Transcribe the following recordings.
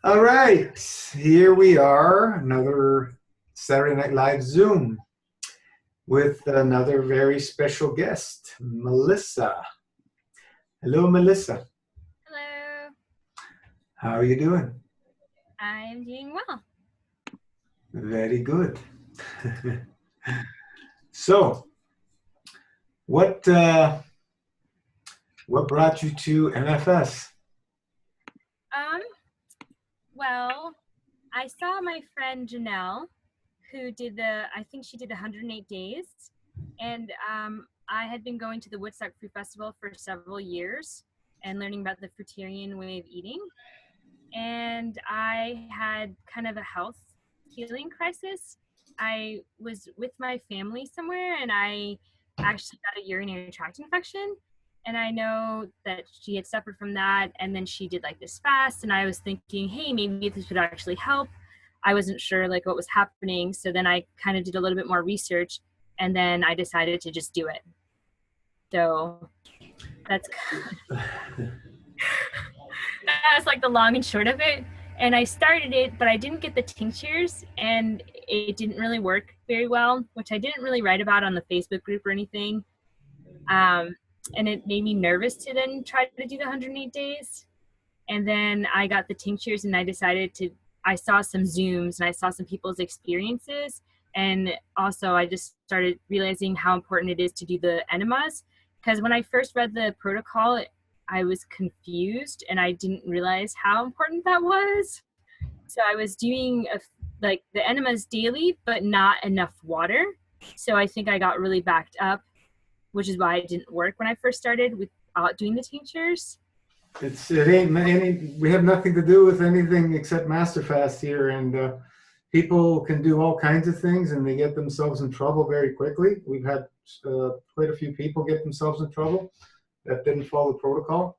All right, here we are, another Saturday Night Live Zoom with another very special guest, Melissa. Hello, Melissa. Hello, How are you doing? I'm doing well. Very good. So, what uh, what brought you to MFS? Um, well, I saw my friend Janelle, who did I think she did 108 days, and I had been going to the Woodstock Fruit Festival for several years and learning about the fruitarian way of eating. And I had kind of a health healing crisis. I was with my family somewhere and I actually got a urinary tract infection. And I know that she had suffered from that. And then she did like this fast. And I was thinking, hey, maybe this would actually help. I wasn't sure like what was happening. So then I kind of did a little bit more research and then I decided to just do it. So that's that was like the long and short of it. And I started it, but I didn't get the tinctures and it didn't really work very well, which I didn't really write about on the Facebook group or anything. And it made me nervous to then try to do the 108 days. And then I got the tinctures and I saw some Zooms and I saw some people's experiences. And also I just started realizing how important it is to do the enemas. Because when I first read the protocol, I was confused and I didn't realize how important that was. So I was doing like the enemas daily, but not enough water. So I think I got really backed up, which is why it didn't work when I first started with doing the tinctures. It ain't any. We have nothing to do with anything except Masterfast here, and people can do all kinds of things, and they get themselves in trouble very quickly. We've had quite a few people get themselves in trouble that didn't follow the protocol,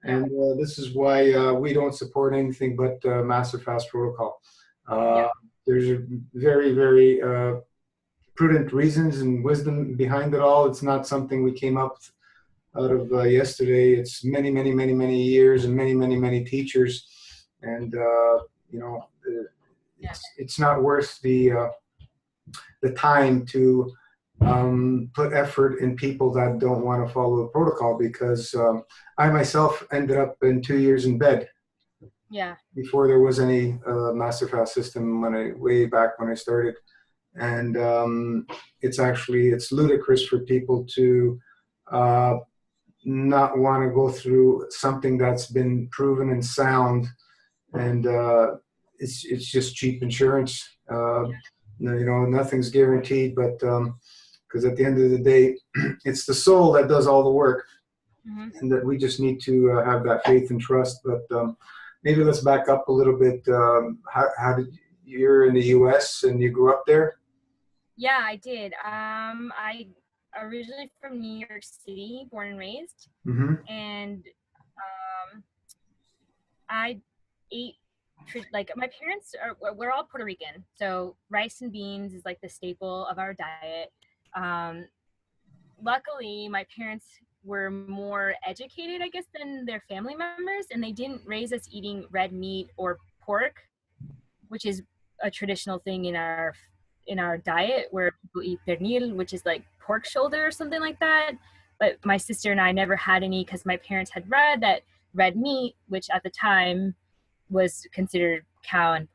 and this is why we don't support anything but Masterfast protocol. Yeah. There's a very prudent reasons and wisdom behind it all. It's not something we came up out of yesterday. It's many years and many teachers, and you know, it's not worth the time to put effort in people that don't want to follow the protocol. Because I myself ended up in 2 years in bed. Yeah. Before there was any Masterfast system way back when I started, and it's ludicrous for people to not want to go through something that's been proven and sound, and it's just cheap insurance. Nothing's guaranteed, but because at the end of the day, it's the soul that does all the work, and that we just need to have that faith and trust. But maybe let's back up a little bit. How did you're in the U.S. and you grew up there? Yeah, I did. I originally from New York City, born and raised, and I ate like my parents we're all Puerto Rican, so rice and beans is like the staple of our diet. Luckily, my parents were more educated, I guess, than their family members, and they didn't raise us eating red meat or pork, which is a traditional thing in our diet, where people eat pernil, which is like pork shoulder or something like that. But my sister and I never had any because my parents had read that red meat, which at the time was considered cow and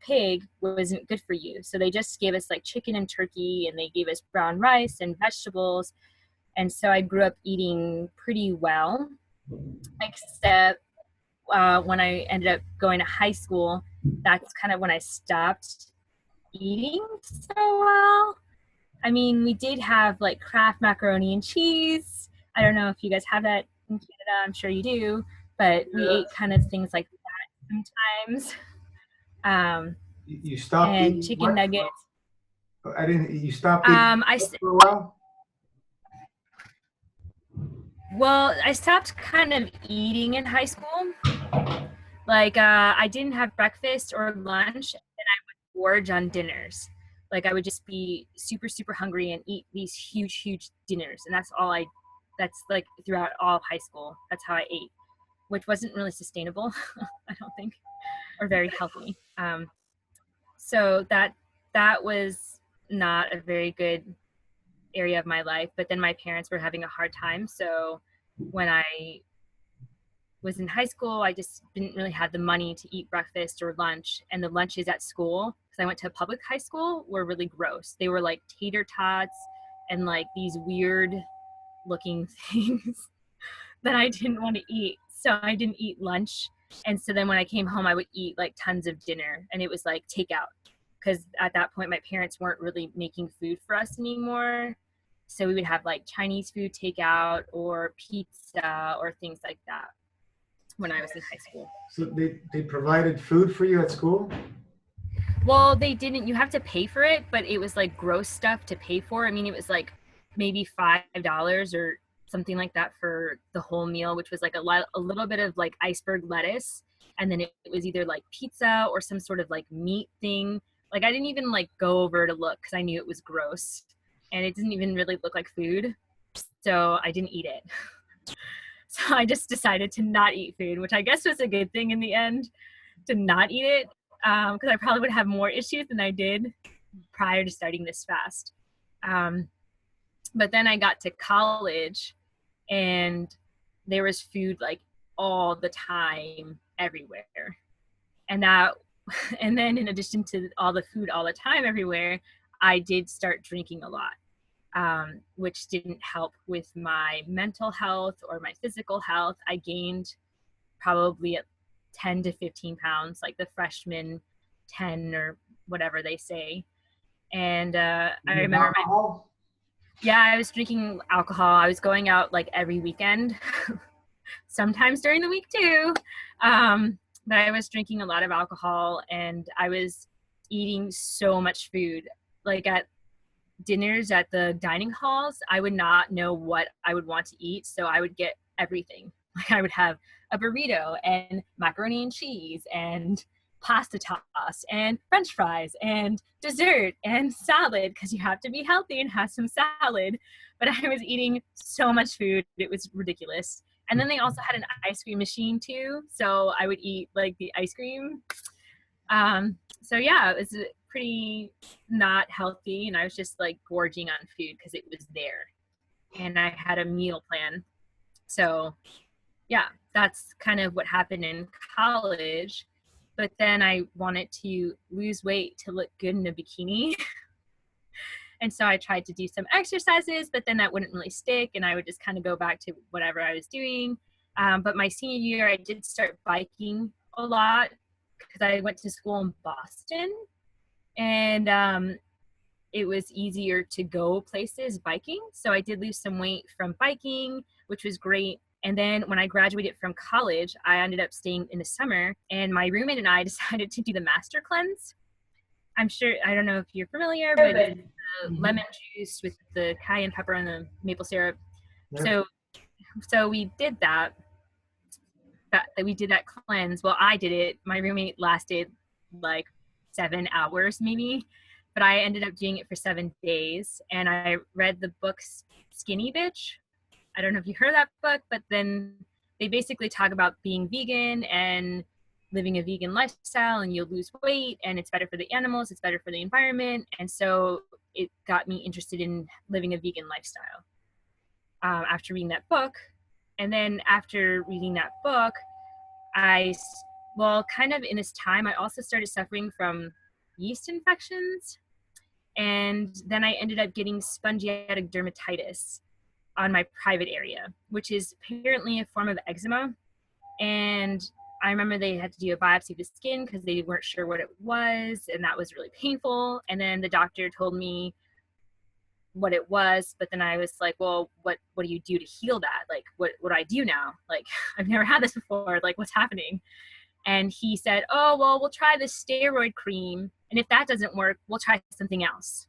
pig, wasn't good for you. So they just gave us like chicken and turkey, and they gave us brown rice and vegetables. And so I grew up eating pretty well, except when I ended up going to high school. That's kind of when I stopped eating so well. I mean, we did have like Kraft macaroni and cheese. I don't know if you guys have that in Canada. I'm sure you do, but we ate kind of things like that sometimes. You stopped And eating chicken what? nuggets. I didn't. You stopped eating I for a while? Well, I stopped kind of eating in high school. Like I didn't have breakfast or lunch, and I would gorge on dinners. Like I would just be super hungry and eat these huge dinners, and that's like throughout all of high school. That's how I ate, which wasn't really sustainable. I don't think. or very healthy. So that was not a very good area of my life. But then my parents were having a hard time. So when I was in high school, I just didn't really have the money to eat breakfast or lunch. And the lunches at school, because I went to a public high school, were really gross. They were like tater tots and like these weird looking things that I didn't want to eat. So I didn't eat lunch. And so then when I came home, I would eat like tons of dinner, and it was like takeout. Because at that point, my parents weren't really making food for us anymore. So we would have like Chinese food takeout or pizza or things like that when I was in high school. So they provided food for you at school? Well, they didn't. You have to pay for it, but it was like gross stuff to pay for. I mean, it was like maybe $5 or something like that for the whole meal, which was like a little bit of like iceberg lettuce, and then it was either like pizza or some sort of like meat thing. Like I didn't even like go over to look because I knew it was gross, and it didn't even really look like food, so I didn't eat it. So I just decided to not eat food, which I guess was a good thing in the end, to not eat it, because I probably would have more issues than I did prior to starting this fast. But then I got to college, and there was food like all the time everywhere. And that, and then in addition to all the food all the time everywhere, I did start drinking a lot. Which didn't help with my mental health or my physical health. I gained probably 10 to 15 pounds, like the freshman 10 or whatever they say. And I remember I was drinking alcohol. I was going out like every weekend, sometimes during the week too. But I was drinking a lot of alcohol, and I was eating so much food. Like at dinners at the dining halls, I would not know what I would want to eat, so I would get everything. Like I would have a burrito and macaroni and cheese and pasta toss and french fries and dessert and salad, because you have to be healthy and have some salad. But I was eating so much food, it was ridiculous. And then they also had an ice cream machine too, so I would eat like the ice cream. So yeah, it was pretty not healthy, and I was just like gorging on food because it was there, and I had a meal plan. So yeah, that's kind of what happened in college. But then I wanted to lose weight to look good in a bikini. And so I tried to do some exercises, but then that wouldn't really stick, and I would just kind of go back to whatever I was doing. But my senior year, I did start biking a lot because I went to school in Boston, and it was easier to go places biking. So I did lose some weight from biking, which was great. And then when I graduated from college, I ended up staying in the summer, and my roommate and I decided to do the master cleanse. I'm sure, I don't know if you're familiar, but it's lemon juice with the cayenne pepper and the maple syrup. Yeah. So we did that we did that cleanse. Well, I did it. My roommate lasted like 7 hours maybe, but I ended up doing it for 7 days. And I read the book Skinny Bitch. I don't know if you heard that book, but then they basically talk about being vegan and living a vegan lifestyle, and you'll lose weight, and it's better for the animals, it's better for the environment. And so it got me interested in living a vegan lifestyle after reading that book. And then after reading that book, kind of in this time, I also started suffering from yeast infections. And then I ended up getting spongiatic dermatitis on my private area, which is apparently a form of eczema. And I remember they had to do a biopsy of the skin because they weren't sure what it was, and that was really painful. And then the doctor told me what it was, but then I was like, well, what do you do to heal that? Like, what do I do now? Like, I've never had this before. Like, what's happening? And he said, oh, well, we'll try the steroid cream, and if that doesn't work, we'll try something else.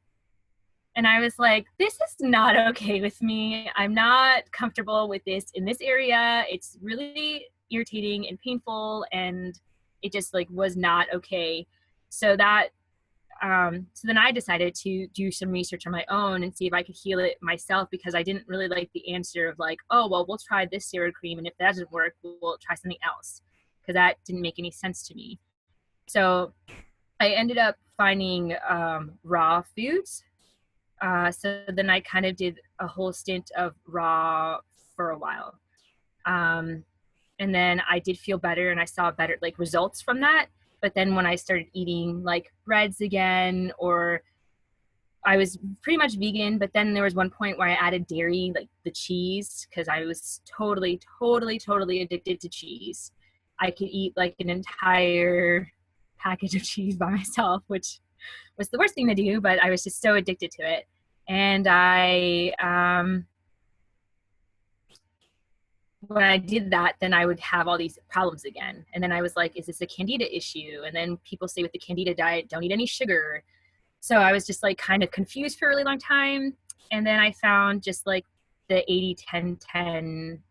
And I was like, this is not okay with me. I'm not comfortable with this in this area. It's really irritating and painful, and it just like was not okay. So then I decided to do some research on my own and see if I could heal it myself, because I didn't really like the answer of like, oh, well, we'll try this steroid cream, and if that doesn't work, we'll try something else, because that didn't make any sense to me. So I ended up finding raw foods. So then I kind of did a whole stint of raw for a while. Um, and then I did feel better and I saw better like results from that. But then when I started eating like breads again, or I was pretty much vegan, but then there was one point where I added dairy, like the cheese, because I was totally, totally, totally addicted to cheese. I could eat like an entire package of cheese by myself, which was the worst thing to do, but I was just so addicted to it. And when I did that, then I would have all these problems again. And then I was like, is this a candida issue? And then people say with the candida diet, don't eat any sugar. So I was just like kind of confused for a really long time. And then I found just like the 80-10-10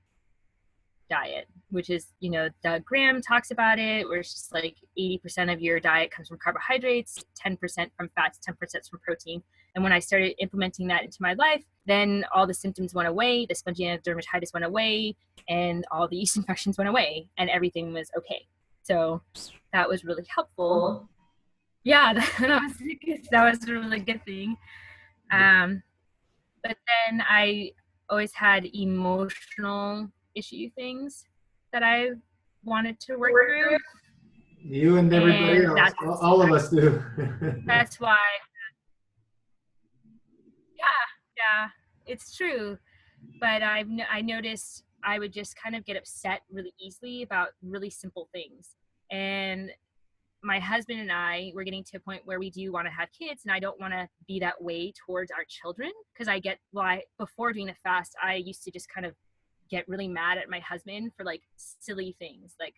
diet, which is, you know, Doug Graham talks about it, where it's just like 80% of your diet comes from carbohydrates, 10% from fats, 10% from protein. And when I started implementing that into my life, then all the symptoms went away, the spontaneous dermatitis went away, and all the yeast infections went away, and everything was okay. So that was really helpful. Yeah, that was a really good thing. But then I always had emotional issue things that I wanted to work through. You and everybody And else, all of us do. that's why, yeah, yeah, it's true. But I noticed I would just kind of get upset really easily about really simple things. And my husband and I were getting to a point where we do want to have kids, and I don't want to be that way towards our children, because before doing the fast, I used to just kind of get really mad at my husband for like silly things, like,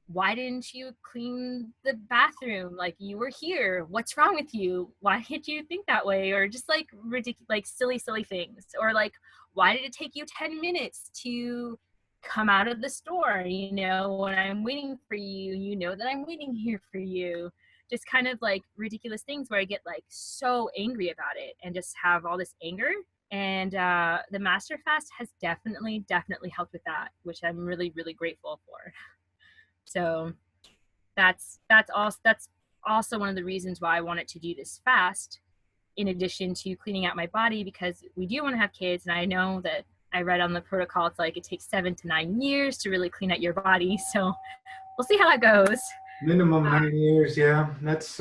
why didn't you clean the bathroom? Like, you were here. What's wrong with you? Why did you think that way? Or just like ridiculous, like silly things. Or like, why did it take you 10 minutes to come out of the store? You know, when I'm waiting for you, you know that I'm waiting here for you. Just kind of like ridiculous things where I get like so angry about it and just have all this anger. And the Master Fast has definitely helped with that, which I'm really, really grateful for. So that's also one of the reasons why I wanted to do this fast, in addition to cleaning out my body, because we do want to have kids, and I know that I read on the protocol it's like it takes 7 to 9 years to really clean out your body. So we'll see how that goes. Minimum 9 years, yeah. That's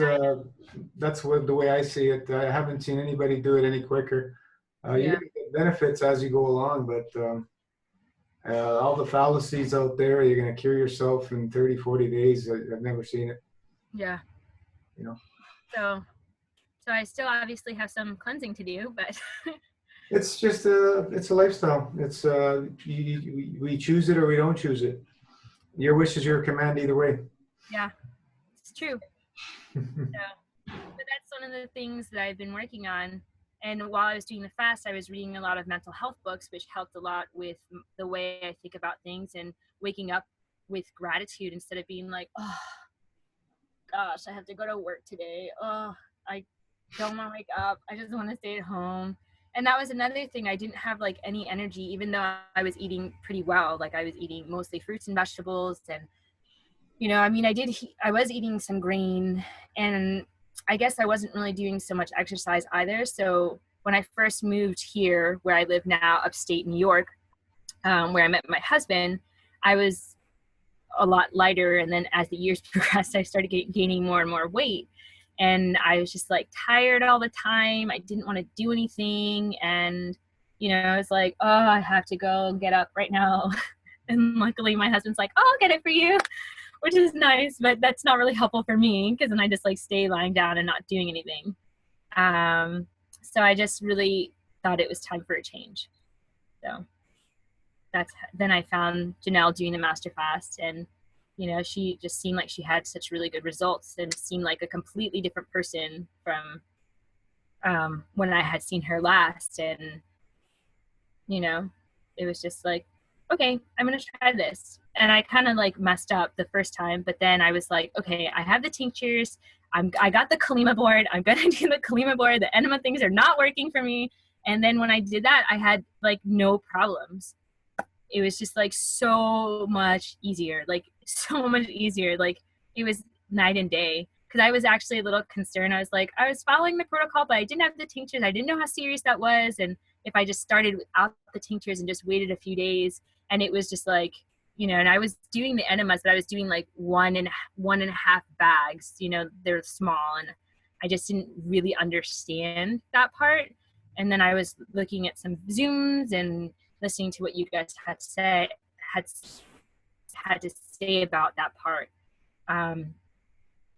what the way I see it. I haven't seen anybody do it any quicker. You're Yeah. gonna get benefits as you go along, but all the fallacies out there, you're gonna cure yourself in 30, 40 days. I've never seen it. Yeah. You know. So I still obviously have some cleansing to do, but It's just it's a lifestyle. It's we choose it or we don't choose it. Your wish is your command either way. yeah, it's true. So, but that's one of the things that I've been working on. And while I was doing the fast, I was reading a lot of mental health books, which helped a lot with the way I think about things and waking up with gratitude instead of being like, oh gosh, I have to go to work today. Oh, I don't want to wake up. I just want to stay at home. And that was another thing. I didn't have like any energy, even though I was eating pretty well. Like, I was eating mostly fruits and vegetables, and you know, I mean, I was eating some grain, and I guess I wasn't really doing so much exercise either. So when I first moved here, where I live now, upstate New York, where I met my husband, I was a lot lighter. And then as the years progressed, I started gaining more and more weight. And I was just like tired all the time. I didn't want to do anything. And, you know, I was like, oh, I have to go get up right now. And luckily my husband's like, oh, I'll get it for you, which is nice, but that's not really helpful for me, because then I just like stay lying down and not doing anything. So I just really thought it was time for a change. So then I found Janelle doing the Master Fast, and you know, she just seemed like she had such really good results and seemed like a completely different person from when I had seen her last. And you know, it was just like, okay, I'm gonna try this. And I kind of like messed up the first time, but then I was like, okay, I have the tinctures. I got the Kalima board. I'm gonna do the Kalima board. The enema things are not working for me. And then when I did that, I had like no problems. It was just like so much easier. Like it was night and day. Because I was actually a little concerned. I was following the protocol, but I didn't have the tinctures. I didn't know how serious that was. And if I just started without the tinctures and just waited a few days, and it was just like, and I was doing the enemas, but I was doing like one and a half bags, they're small. And I just didn't really understand that part. And then I was looking at some Zooms and listening to what you guys had to say about that part.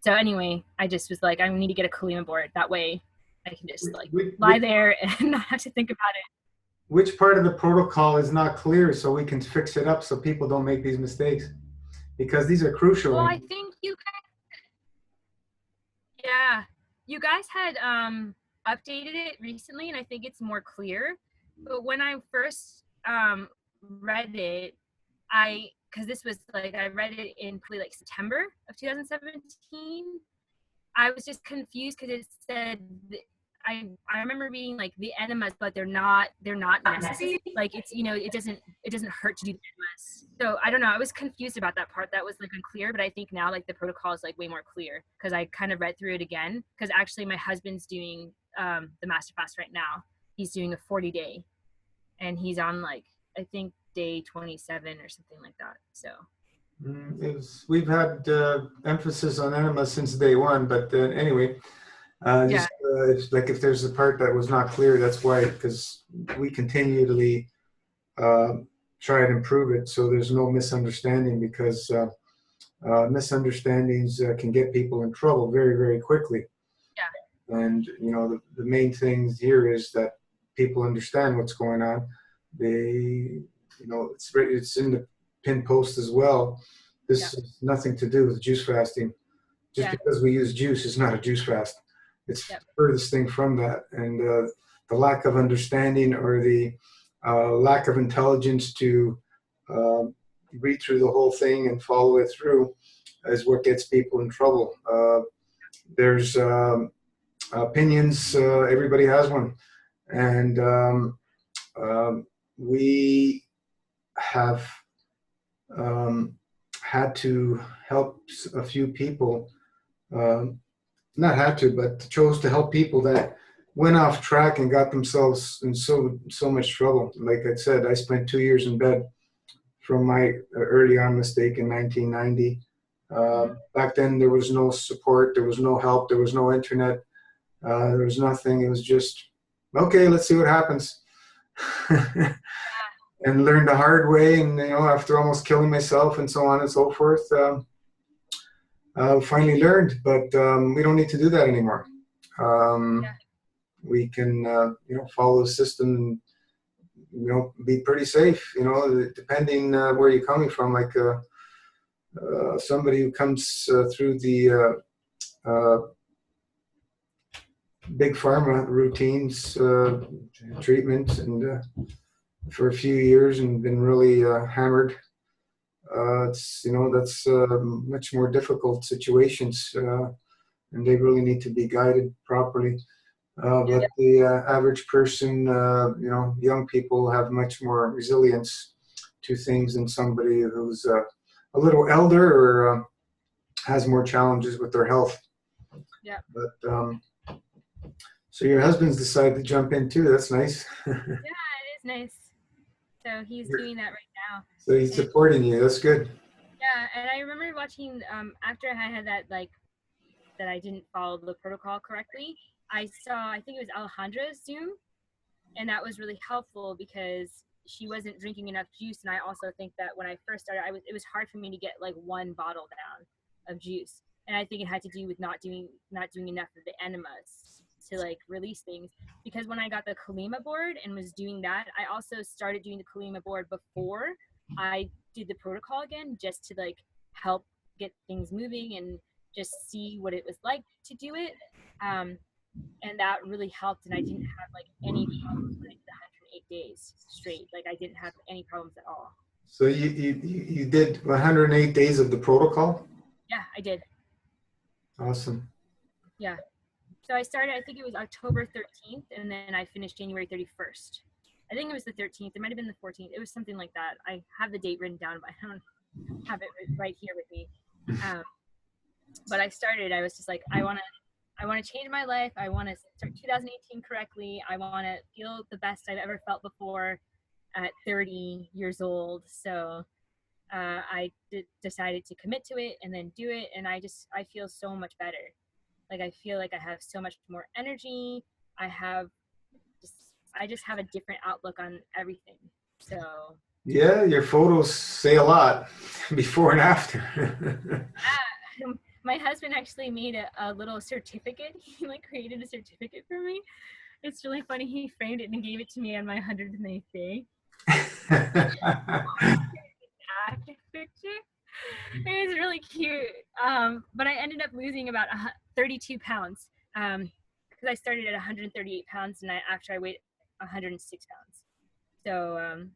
So anyway, I just was like, I need to get a Kalima board. That way I can just like lie there and not have to think about it. Which part of the protocol is not clear so we can fix it up so people don't make these mistakes? Because these are crucial. Well, I think you guys had updated it recently, and I think it's more clear. But when I first read it, because this was like, I read it in probably like September of 2017. I was just confused because it said, I remember reading like the enemas, but they're not necessary. Like it doesn't hurt to do the enemas. So I don't know. I was confused about that part. That was like unclear, but I think now like the protocol is like way more clear because I kind of read through it again. Because actually my husband's doing the master fast right now. He's doing a 40-day, and he's on like, I think day 27 or something like that. So we've had emphasis on enema since day one, but anyway, it's like if there's a part that was not clear, that's why, because we continually try and improve it so there's no misunderstanding, because misunderstandings can get people in trouble very, very quickly. And the main thing here is that people understand what's going on. They, it's in the pin post as well. This has nothing to do with juice fasting. Just because we use juice is not a juice fast. It's the furthest thing from that. And the lack of understanding or the lack of intelligence to read through the whole thing and follow it through is what gets people in trouble. There's opinions. Everybody has one. And we have had to help a few people, not had to, but chose to help people that went off track and got themselves in so much trouble. Like I said, I spent 2 years in bed from my early on mistake in 1990. Back then there was no support, there was no help, there was no internet, there was nothing. It was just, okay, let's see what happens. And learned the hard way, and after almost killing myself and so on and so forth, finally learned. But we don't need to do that anymore. We can follow the system and be pretty safe. Depending where you're coming from. Like somebody who comes through the big pharma routines, treatments, and for a few years and been really hammered. That's much more difficult situations, and they really need to be guided properly. But the average person, young people have much more resilience to things than somebody who's a little elder or has more challenges with their health. Yeah. But so your husband's decided to jump in too. That's nice. Yeah, it is nice. So he's doing that right now. So he's supporting you. That's good. Yeah, and I remember watching after I had that, like, that I didn't follow the protocol correctly. I think it was Alejandra's Zoom, and that was really helpful because she wasn't drinking enough juice. And I also think that when I first started, it was hard for me to get like one bottle down of juice, and I think it had to do with not doing enough of the enemas to like release things. Because when I got the Kalima board and was doing that, I also started doing the Kalima board before I did the protocol again, just to like help get things moving and just see what it was like to do it. And that really helped, and I didn't have like any problems when I did 108 days straight. Like I didn't have any problems at all. So you did 108 days of the protocol? Yeah, I did. Awesome. Yeah. So I started, I think it was October 13th, and then I finished January 31st. I think it was the 13th. It might have been the 14th. It was something like that. I have the date written down, but I don't have it right here with me. But I was just like, I want to change my life. I want to start 2018 correctly. I want to feel the best I've ever felt before at 30 years old. So decided to commit to it and then do it. And I feel so much better. Like, I feel like I have so much more energy. I have just, I just have a different outlook on everything. So Yeah, your photos say a lot, before and after. yeah, my husband actually made a little certificate. He like created a certificate for me. It's really funny. He framed it and gave it to me on my 109th day. Active picture. It was really cute. But I ended up losing about 32 pounds because I started at 138 pounds and after I weighed 106 pounds. So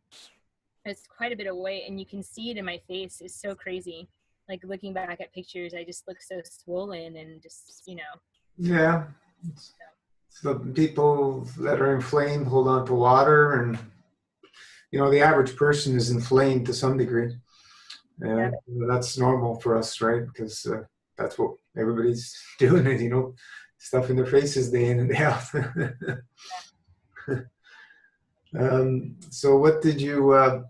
it's quite a bit of weight, and you can see it in my face. It's so crazy. Like, looking back at pictures, I just look so swollen and just, Yeah. So people that are inflamed hold on to water, and the average person is inflamed to some degree. yeah. And that's normal for us, right? Because that's what everybody's doing, and stuff in their faces day in and day out. So what did you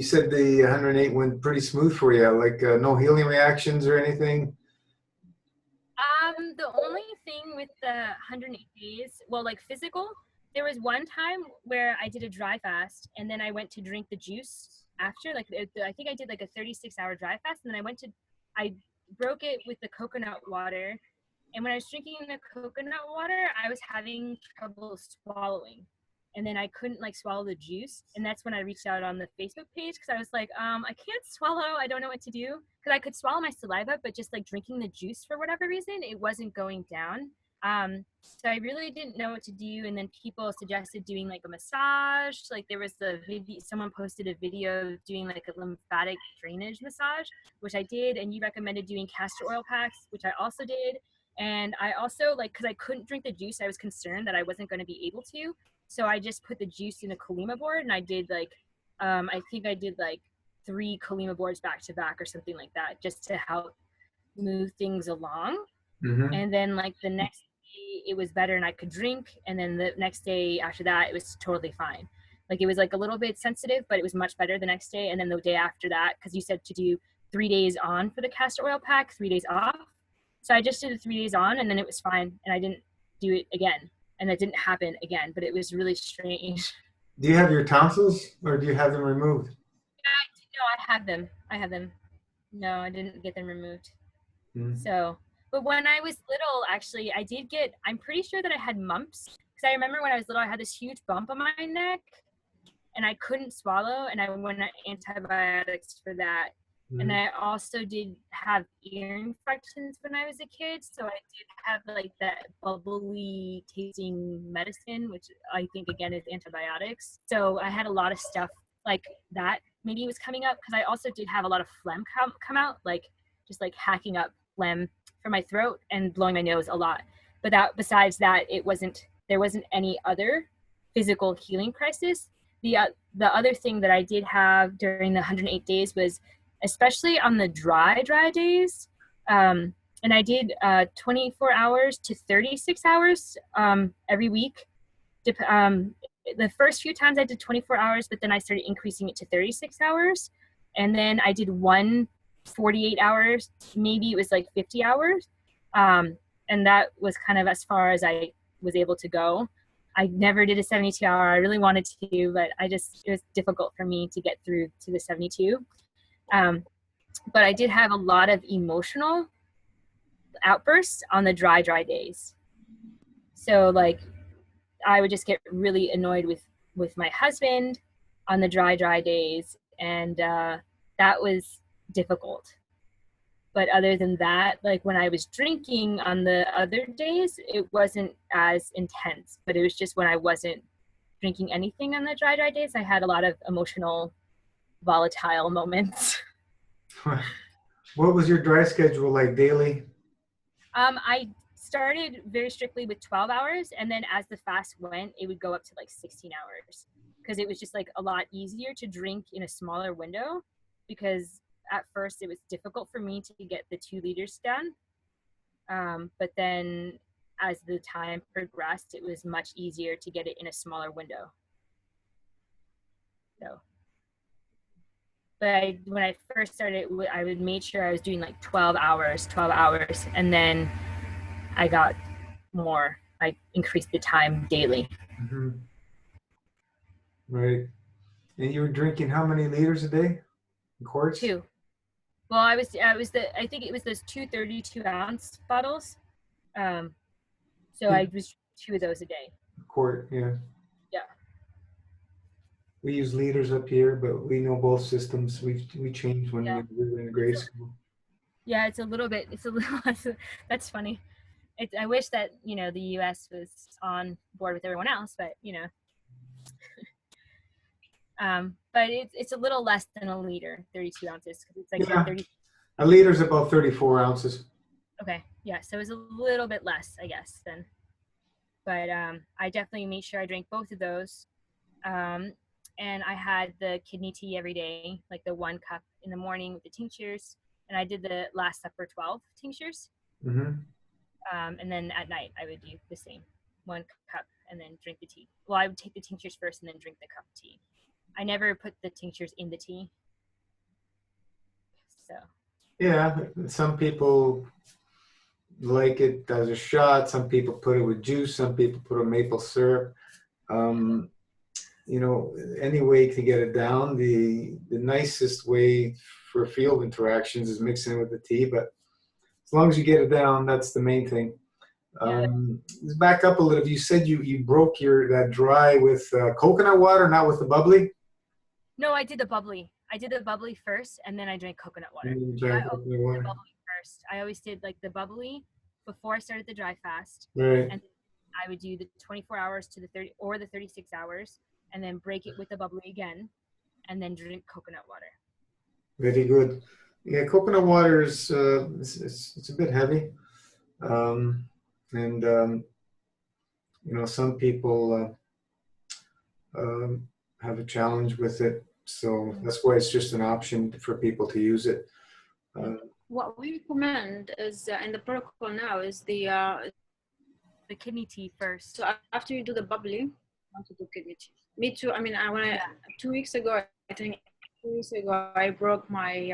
said the 108 went pretty smooth for you, like no healing reactions or anything? The only thing with the 108 days, well, like physical, there was one time where I did a dry fast and then I went to drink the juice after. Like, I think I did like a 36-hour dry fast, and then I broke it with the coconut water. And when I was drinking the coconut water, I was having trouble swallowing. And then I couldn't like swallow the juice. And that's when I reached out on the Facebook page because I was like, I can't swallow. I don't know what to do. Because I could swallow my saliva, but just like drinking the juice for whatever reason, it wasn't going down. So I really didn't know what to do. And then people suggested doing like a massage. Like, there was the video, someone posted a video of doing like a lymphatic drainage massage, which I did. And you recommended doing castor oil packs, which I also did. And I also, like, because I couldn't drink the juice, I was concerned that I wasn't going to be able to. So I just put the juice in a Kalima board, and I did like, I think I did like 3 Kalima boards back to back or something like that, just to help move things along. Mm-hmm. And then like the next day it was better and I could drink. And then the next day after that, it was totally fine. Like, it was like a little bit sensitive, but it was much better the next day. And then the day after that, because you said to do 3 days on for the castor oil pack, 3 days off. So I just did the 3 days on, and then it was fine. And I didn't do it again. And that didn't happen again, but it was really strange. Do you have your tonsils, or do you have them removed? No, I have them. I have them. No, I didn't get them removed. Mm-hmm. So, but when I was little, actually, I'm pretty sure that I had mumps. Because I remember when I was little, I had this huge bump on my neck and I couldn't swallow. And I went on antibiotics for that. And I also did have ear infections when I was a kid. So I did have like that bubbly tasting medicine, which I think again is antibiotics. So I had a lot of stuff like that maybe was coming up, because I also did have a lot of phlegm come out, like just like hacking up phlegm from my throat and blowing my nose a lot. But besides that, there wasn't any other physical healing crisis. The other thing that I did have during the 108 days was, especially on the dry days, and I did 24 hours to 36 hours every week. The first few times I did 24 hours, but then I started increasing it to 36 hours. And then I did 48 hours, maybe it was like 50 hours. And that was kind of as far as I was able to go. I never did a 72-hour. I really wanted to, but it was difficult for me to get through to the 72. But I did have a lot of emotional outbursts on the dry days. So like, I would just get really annoyed with my husband on the dry days, and that was difficult. But other than that, like when I was drinking on the other days, it wasn't as intense. But it was just when I wasn't drinking anything on the dry days, I had a lot of emotional, volatile moments. What was your dry schedule like daily? I started very strictly with 12 hours, and then as the fast went, it would go up to like 16 hours, because it was just like a lot easier to drink in a smaller window, because at first it was difficult for me to get the 2 liters done. But then as the time progressed, it was much easier to get it in a smaller window. So, but when I first started, I would make sure I was doing like 12 hours, and then I got more. I increased the time daily. Mm-hmm. Right. And you were drinking how many liters a day? In quarts? 2. Well, I think it was those 2 32-ounce bottles. So I was 2 of those a day. A quart, yeah. Yeah. We use liters up here, but we know both systems. We changed when we were in grade school. Yeah, it's a little. That's funny. I wish that the U.S. was on board with everyone else, but but it's a little less than a liter, 32 ounces, because it's like 30. A liter is about 34 ounces. Okay, yeah, so it's a little bit less, I guess, then. But I definitely made sure I drank both of those, and I had the kidney tea every day, like the 1 cup in the morning with the tinctures, and I did the Last Supper 12 tinctures. Mm-hmm. And then at night I would do the same, 1 cup and then drink the tea. Well, I would take the tinctures first and then drink the cup of tea. I never put the tinctures in the tea. So. Yeah, some people like it as a shot. Some people put it with juice. Some people put a maple syrup. Any way to get it down. The nicest way for field interactions is mixing it with the tea, but as long as you get it down, that's the main thing. Let's back up a little. You said you broke that dry with coconut water, not with the bubbly? No, I did the bubbly. I did the bubbly first, and then I drank coconut water. And you drank coconut water. The bubbly first. I always did like the bubbly before I started the dry fast. Right. And I would do the 24 hours to the 30 or the 36 hours, and then break it with the bubbly again, and then drink coconut water. Very good. Yeah, coconut water is it's a bit heavy, and some people have a challenge with it, so that's why it's just an option for people to use it. What we recommend is in the protocol now is the kidney tea first. So after you do the bubbly, you want to do kidney tea. Me too. I mean, 2 weeks ago, I think 2 weeks ago, I broke my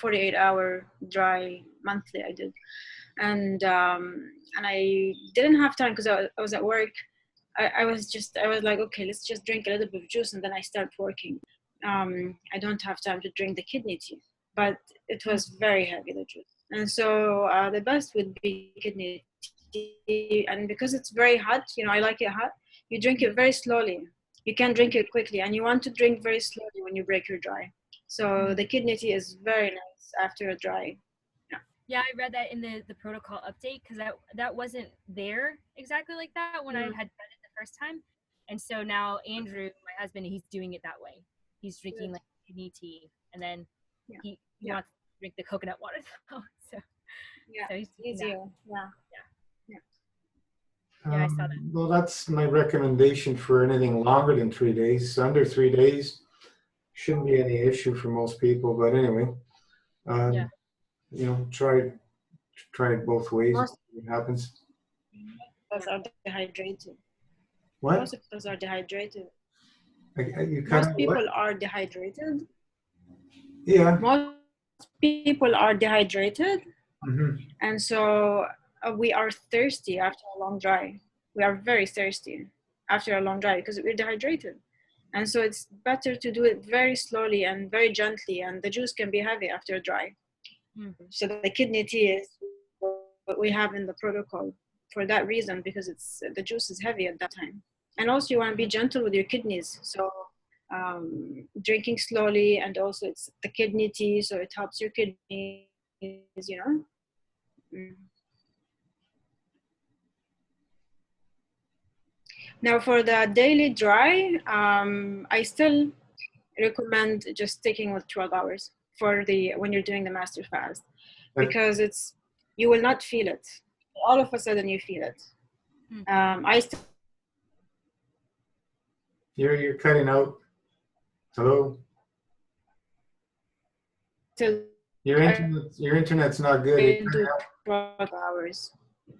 48-hour dry monthly. I did, and I didn't have time because I was at work. I was like, okay, let's just drink a little bit of juice, and then I start working. I don't have time to drink the kidney tea, but it was very heavy, the juice, and so the best would be kidney tea. And because it's very hot, I like it hot. You drink it very slowly. You can't drink it quickly, and you want to drink very slowly when you break your dry. So the kidney tea is very nice after a dry. Yeah, I read that in the protocol update, because that wasn't there exactly like that when I had read it the first time. And so now Andrew, my husband, he's doing it that way. He's drinking like kidney tea, and then he wants to drink the coconut water though. So he's easier. Yeah, I saw that. Well, that's my recommendation for anything longer than 3 days. Under 3 days shouldn't be any issue for most people. But anyway, try it both ways. What happens? Most are dehydrated. What? Most of us are dehydrated. Most people are dehydrated. Yeah. Most people are dehydrated, and so we are thirsty after a long dry. We are very thirsty after a long dry because we're dehydrated. And so it's better to do it very slowly and very gently, and the juice can be heavy after a dry. So the kidney tea is what we have in the protocol for that reason, because the juice is heavy at that time. And also you want to be gentle with your kidneys. So drinking slowly, and also it's the kidney tea, so it helps your kidneys, Now for the daily dry, I still recommend just sticking with 12 hours when you're doing the master fast, because you will not feel it. All of a sudden you feel it. You're cutting out. Hello? till Your internet's not good. I do 12 hours.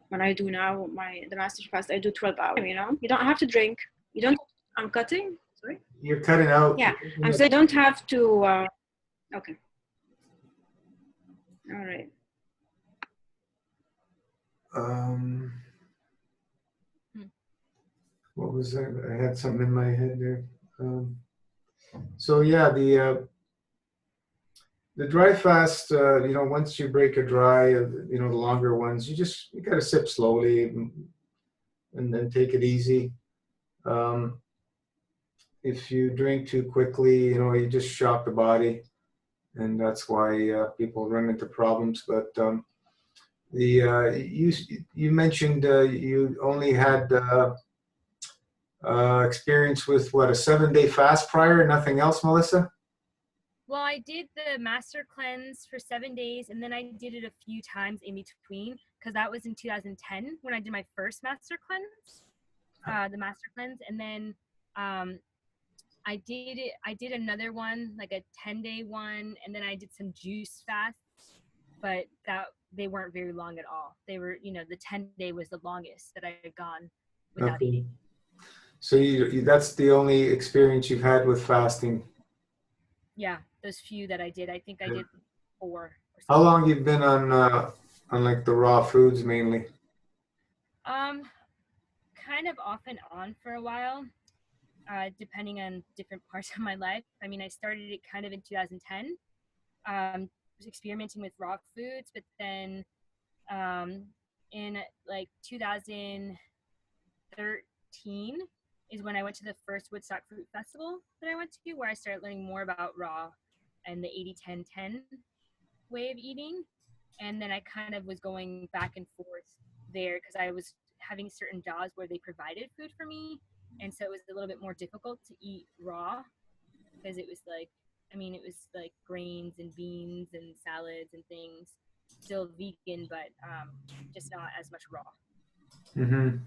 When I do now the master fast, I do 12 hours. You know, you don't have to drink. You don't. I'm cutting. Sorry. You're cutting out. Yeah, I'm saying you don't have to. Okay. All right. What was that? I had something in my head there. So yeah, the dry fast, you know, once you break a dry, you know, the longer ones, you got to sip slowly and then take it easy. If you drink too quickly, you know, you just shock the body, and that's why people run into problems. But you mentioned you only had experience with what, a 7-day fast prior, nothing else, Melissa? Well, I did the master cleanse for 7 days, and then I did it a few times in between, because that was in 2010 when I did my first master cleanse, the master cleanse, and then I did another one, like a 10-day one, and then I did some juice fasts, but they weren't very long at all. They were, you know, the 10-day was the longest that I had gone without eating. So that's the only experience you've had with fasting? Yeah, those few that I did. I think I did 4 or something. How long you've been on like the raw foods mainly? Kind of off and on for a while, depending on different parts of my life. I mean, I started it kind of in 2010, was experimenting with raw foods, but then in like 2013 is when I went to the first Woodstock Fruit Festival that I went to, where I started learning more about raw and the 80-10-10 way of eating. And then I kind of was going back and forth there because I was having certain jobs where they provided food for me. And so it was a little bit more difficult to eat raw because it was like, I mean, it was like grains and beans and salads and things, still vegan, but just not as much raw. Mm-hmm.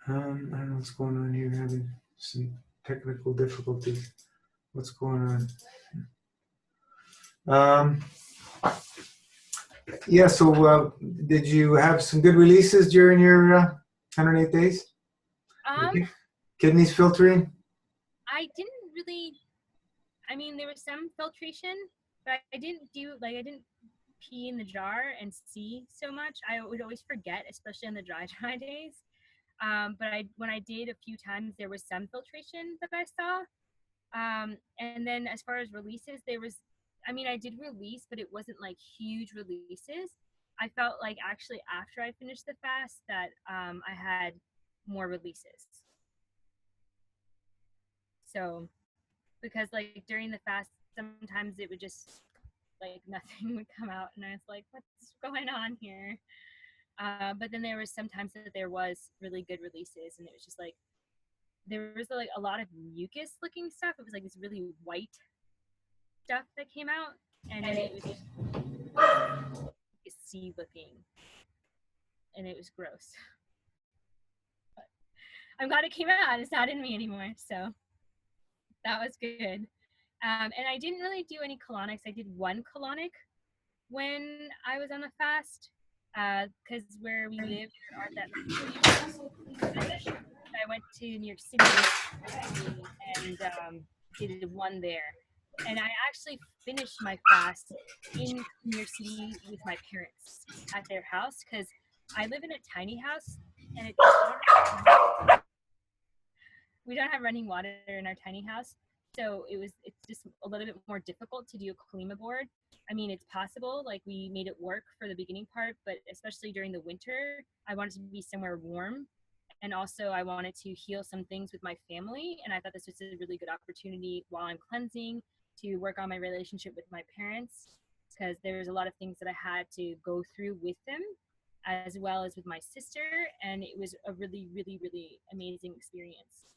I don't know what's going on here. Having some technical difficulties. What's going on? Yeah. So, did you have some good releases during your 108 days? Kidneys filtering? I didn't really. I mean, there was some filtration, but I didn't pee in the jar and see so much. I would always forget, especially on the dry days. But when I did a few times, there was some filtration that I saw. And then as far as releases, I did release, but it wasn't like huge releases. I felt like actually after I finished the fast that I had more releases. So, because like during the fast, sometimes it would just like nothing would come out, and I was like, what's going on here? But then there was sometimes that there was really good releases, and it was just like there was like a lot of mucus looking stuff. It was like this really white stuff that came out, and it was just sea looking, and it was gross. But I'm glad it came out. It's not in me anymore, so that was good. And I didn't really do any colonics. I did one colonic when I was on the fast, because where we live there aren't that many. I went to New York City and did one there. And I actually finished my fast in New York City with my parents at their house, because I live in a tiny house and we don't have running water in our tiny house. So it's just a little bit more difficult to do a Kalima board. I mean, it's possible, like we made it work for the beginning part, but especially during the winter, I wanted to be somewhere warm. And also I wanted to heal some things with my family. And I thought this was a really good opportunity while I'm cleansing to work on my relationship with my parents, because there was a lot of things that I had to go through with them, as well as with my sister. And it was a really, really, really amazing experience.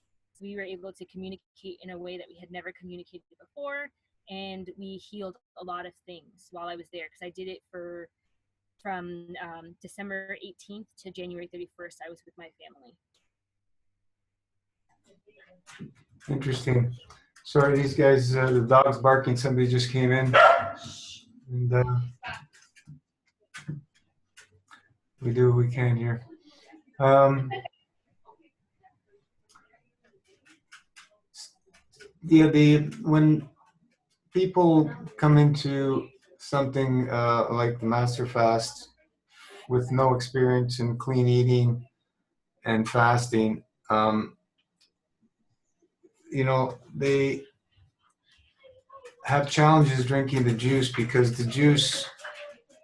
We were able to communicate in a way that we had never communicated before, and we healed a lot of things while I was there, because I did it from December 18th to January 31st. I was with my family. Interesting. Sorry, these guys, the dog's barking. Somebody just came in. And we do what we can here. When people come into something like the Master Fast with no experience in clean eating and fasting, they have challenges drinking the juice because the juice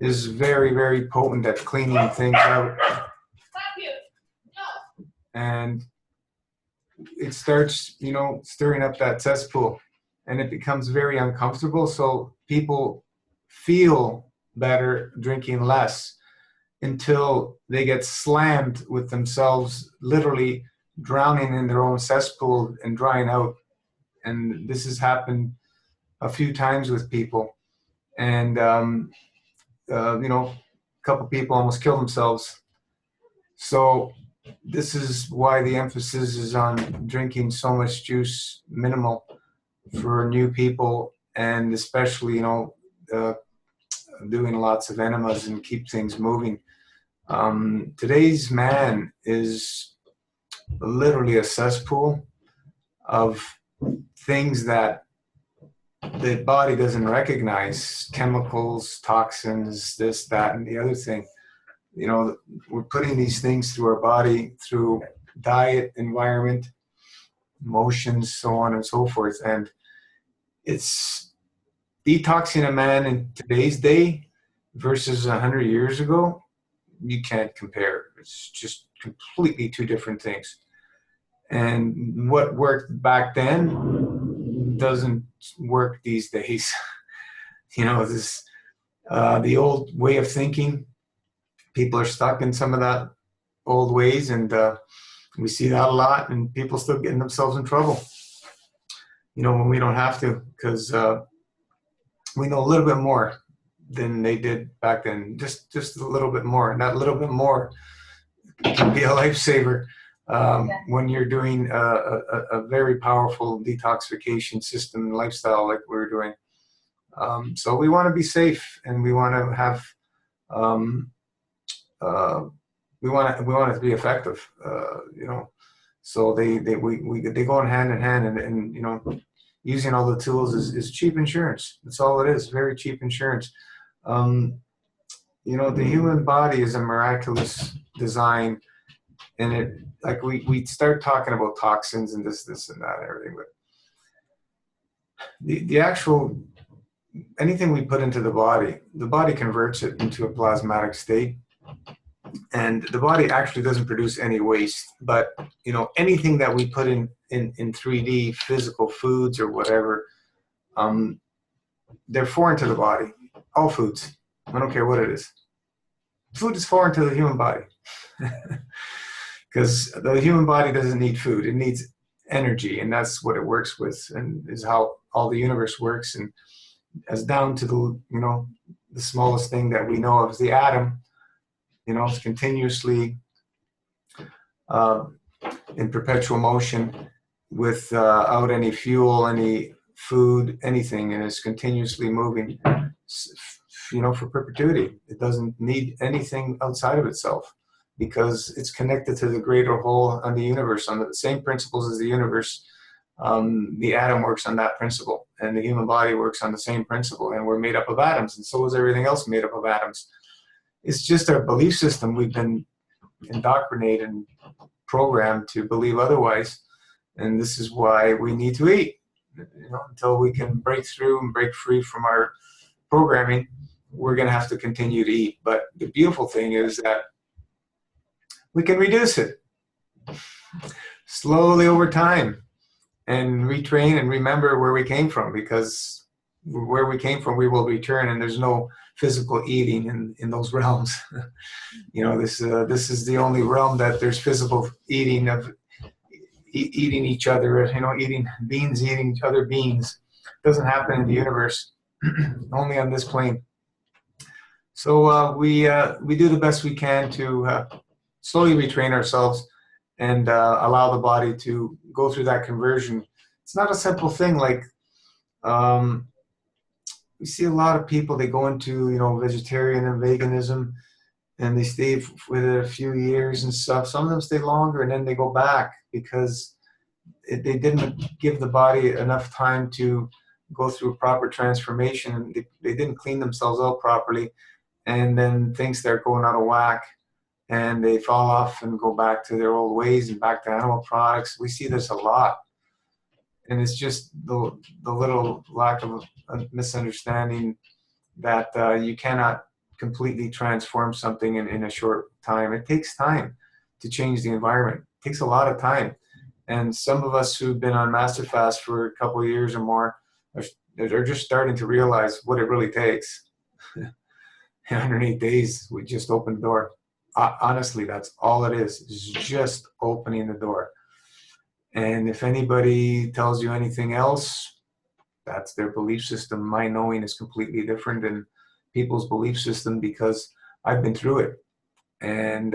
is very, very potent at cleaning things out. And it starts, stirring up that cesspool, and it becomes very uncomfortable. So people feel better drinking less until they get slammed with themselves, literally drowning in their own cesspool and drying out. And this has happened a few times with people. And, a couple people almost killed themselves. So this is why the emphasis is on drinking so much juice, minimal, for new people, and especially, doing lots of enemas and keep things moving. Today's man is literally a cesspool of things that the body doesn't recognize: chemicals, toxins, this, that, and the other thing. We're putting these things through our body through diet, environment, emotions, so on and so forth. And it's detoxing a man in today's day versus 100 years ago. You can't compare. It's just completely two different things. And what worked back then doesn't work these days. The old way of thinking, people are stuck in some of that old ways, and we see that a lot, and people still getting themselves in trouble, when we don't have to, because we know a little bit more than they did back then, just a little bit more, and that little bit more can be a lifesaver when you're doing a very powerful detoxification system and lifestyle like we're doing. So we want to be safe, and we want to have we want it to be effective, So they go in hand, and using all the tools is cheap insurance. That's all it is. Very cheap insurance. The human body is a miraculous design, and it, like, we start talking about toxins and this and that and everything, but the actual, anything we put into the body converts it into a plasmatic state. And the body actually doesn't produce any waste, but anything that we put in 3D physical foods or whatever, they're foreign to the body. All foods, I don't care what it is. Food is foreign to the human body because the human body doesn't need food; it needs energy, and that's what it works with, and is how all the universe works. And as down to the smallest thing that we know of is the atom. It's continuously in perpetual motion without any fuel, any food, anything, and it's continuously moving, for perpetuity. It doesn't need anything outside of itself because it's connected to the greater whole on the universe, on the same principles as the universe. The atom works on that principle, and the human body works on the same principle, and we're made up of atoms, and so is everything else made up of atoms. It's just our belief system. We've been indoctrinated and programmed to believe otherwise. And this is why we need to eat. Until we can break through and break free from our programming, we're going to have to continue to eat. But the beautiful thing is that we can reduce it slowly over time and retrain and remember where we came from, because where we came from, we will return, and there's no physical eating in those realms. This is the only realm that there's physical eating of eating each other, eating beings, eating other beings. It doesn't happen in the universe, only on this plane. So we do the best we can to slowly retrain ourselves and allow the body to go through that conversion. it's not a simple thing. Like, we see a lot of people, they go into, you know, vegetarian and veganism, and they stay with it a few years and stuff. Some of them stay longer, and then they go back because they didn't give the body enough time to go through a proper transformation. They didn't clean themselves out properly, and then things start going out of whack, and they fall off and go back to their old ways and back to animal products. We see this a lot. And it's just the little lack of a misunderstanding that you cannot completely transform something in a short time. It takes time to change the environment. It takes a lot of time. And some of us who've been on Master Fast for a couple of years or more are just starting to realize what it really takes. 108 days, we just opened the door. Honestly, that's all it is just opening the door. And if anybody tells you anything else, that's their belief system. My knowing is completely different than people's belief system because I've been through it. And,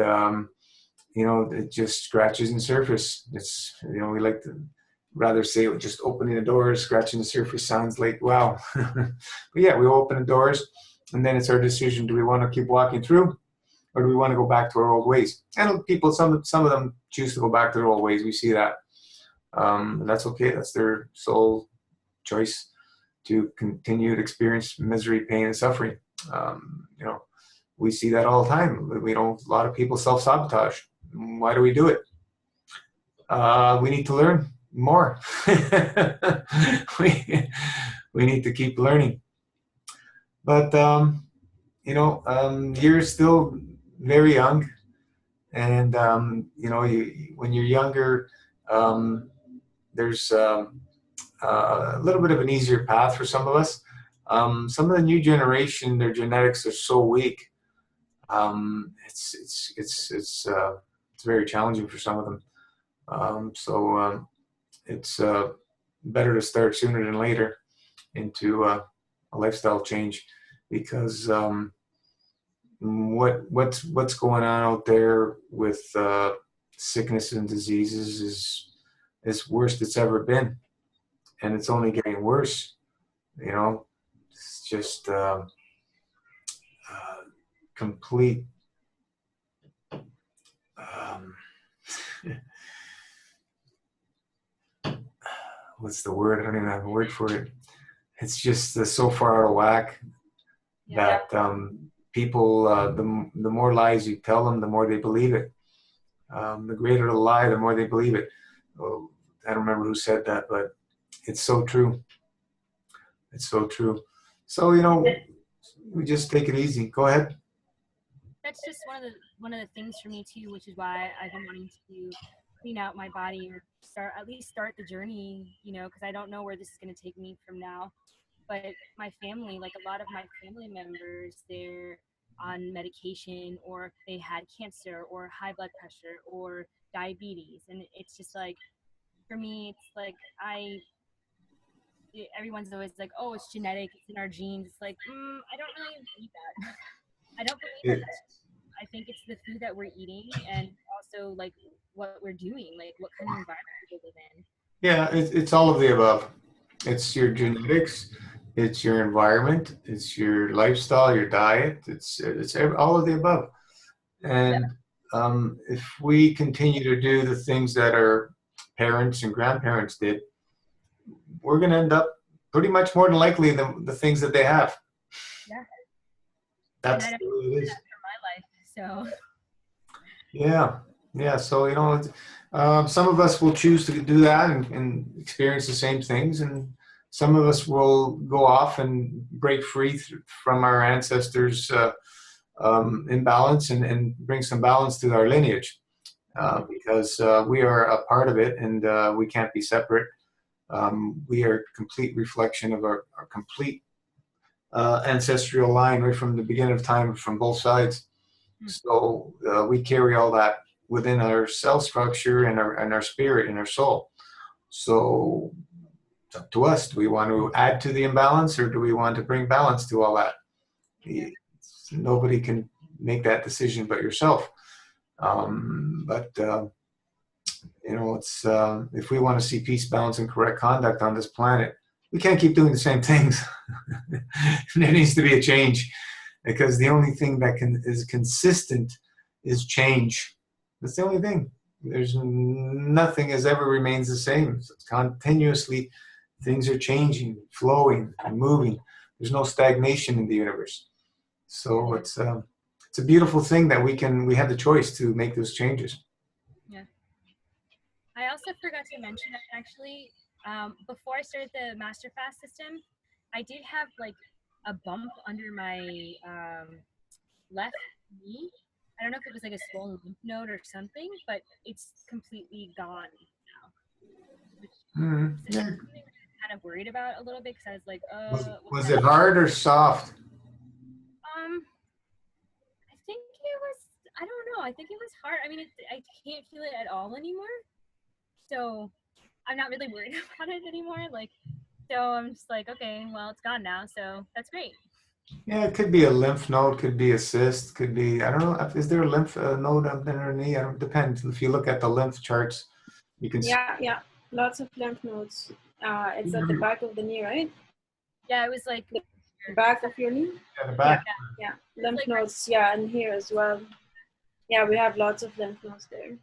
you know, it just scratches the surface. It's, you know, we like to rather say just opening the doors, scratching the surface sounds like, wow. But yeah, we open the doors, and then it's our decision. Do we want to keep walking through, or do we want to go back to our old ways? And people, some of them choose to go back to their old ways. We see that. That's okay. That's their sole choice to continue to experience misery, pain, and suffering. You know, we see that all the time. We don't. A lot of people self-sabotage. Why do we do it? We need to learn more. we need to keep learning. But you know, you're still very young, and you know, when you're younger. There's a little bit of an easier path for some of us. Some of the new generation, their genetics are so weak. It's very challenging for some of them. So it's better to start sooner than later into a lifestyle change, because what's going on out there with sickness and diseases is worst it's ever been, and it's only getting worse. You know, it's just complete what's the word? I don't even have a word for it. It's just so far out of whack that people, the more lies you tell them, the more they believe it. The greater the lie, the more they believe it. Oh, I don't remember who said that, but it's so true. It's so true. So, you know, we just take it easy. Go ahead. That's just one of the things for me too, which is why I've been wanting to clean out my body, or at least start the journey, you know, because I don't know where this is going to take me from now. But my family, like a lot of my family members, they're on medication, or they had cancer or high blood pressure or diabetes. And it's just like, for me, it's like everyone's always like, oh, it's genetic, it's in our genes. It's like, I don't really believe that. I don't believe that. I think it's the food that we're eating, and also like what we're doing, like what kind of environment we live in. Yeah, it's all of the above. It's your genetics, it's your environment, it's your lifestyle, your diet. It's all of the above. And if we continue to do the things that our parents and grandparents did, we're going to end up pretty much more than likely the things that they have. Yeah. That's what it is. For my life, so. Yeah. So, you know, some of us will choose to do that and experience the same things, and some of us will go off and break free from our ancestors' imbalance and bring some balance to our lineage, because we are a part of it, and we can't be separate. We are a complete reflection of our complete ancestral line right from the beginning of time, from both sides. So we carry all that within our cell structure and our spirit and our soul. So it's up to us. Do we want to add to the imbalance, or do we want to bring balance to all that? Nobody can make that decision but yourself. But You know, it's if we want to see peace, balance, and correct conduct on this planet, we can't keep doing the same things. There needs to be a change, because the only thing that is consistent is change. That's the only thing. There's nothing as ever remains the same. It's continuously, things are changing, flowing, and moving. There's no stagnation in the universe. So it's a beautiful thing that we have the choice to make those changes. Yeah. I also forgot to mention that actually, before I started the Master Fast system, I did have like a bump under my left knee. I don't know if it was like a swollen lymph node or something, but it's completely gone now. Which is Yeah. something that I'm kind of worried about a little bit, because I was like, Was it hard or soft? I think it was, I don't know. I think it was hard. I mean, I can't feel it at all anymore. So I'm not really worried about it anymore. Like, so I'm just like, okay, well, it's gone now. So that's great. Yeah, it could be a lymph node, could be a cyst, could be, I don't know, is there a lymph node under her knee? I don't, depends. If you look at the lymph charts, you can see. Yeah, lots of lymph nodes. It's at the back of the knee, right? Yeah, it was like the back of your knee. Yeah, the back. Yeah. Lymph nodes. Yeah, and here as well. Yeah, we have lots of lymph nodes there.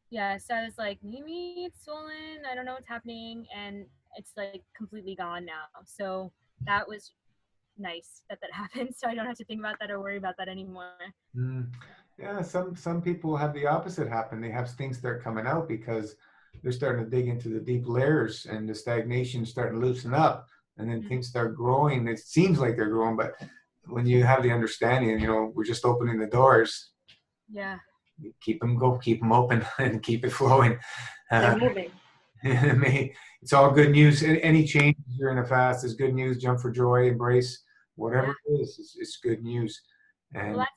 Yeah, so I was like, maybe it's swollen. I don't know what's happening, and it's like completely gone now. So that was nice that happened. So I don't have to think about that or worry about that anymore. Yeah, some people have the opposite happen. They have things that are coming out because they're starting to dig into the deep layers, and the stagnation starting to loosen up, and then things start growing. It seems like they're growing, but when you have the understanding, you know, we're just opening the doors. Yeah. Keep them open, and keep it flowing. They're moving. It's all good news. Any changes during a fast is good news. Jump for joy, embrace whatever it is. It's good news. And well,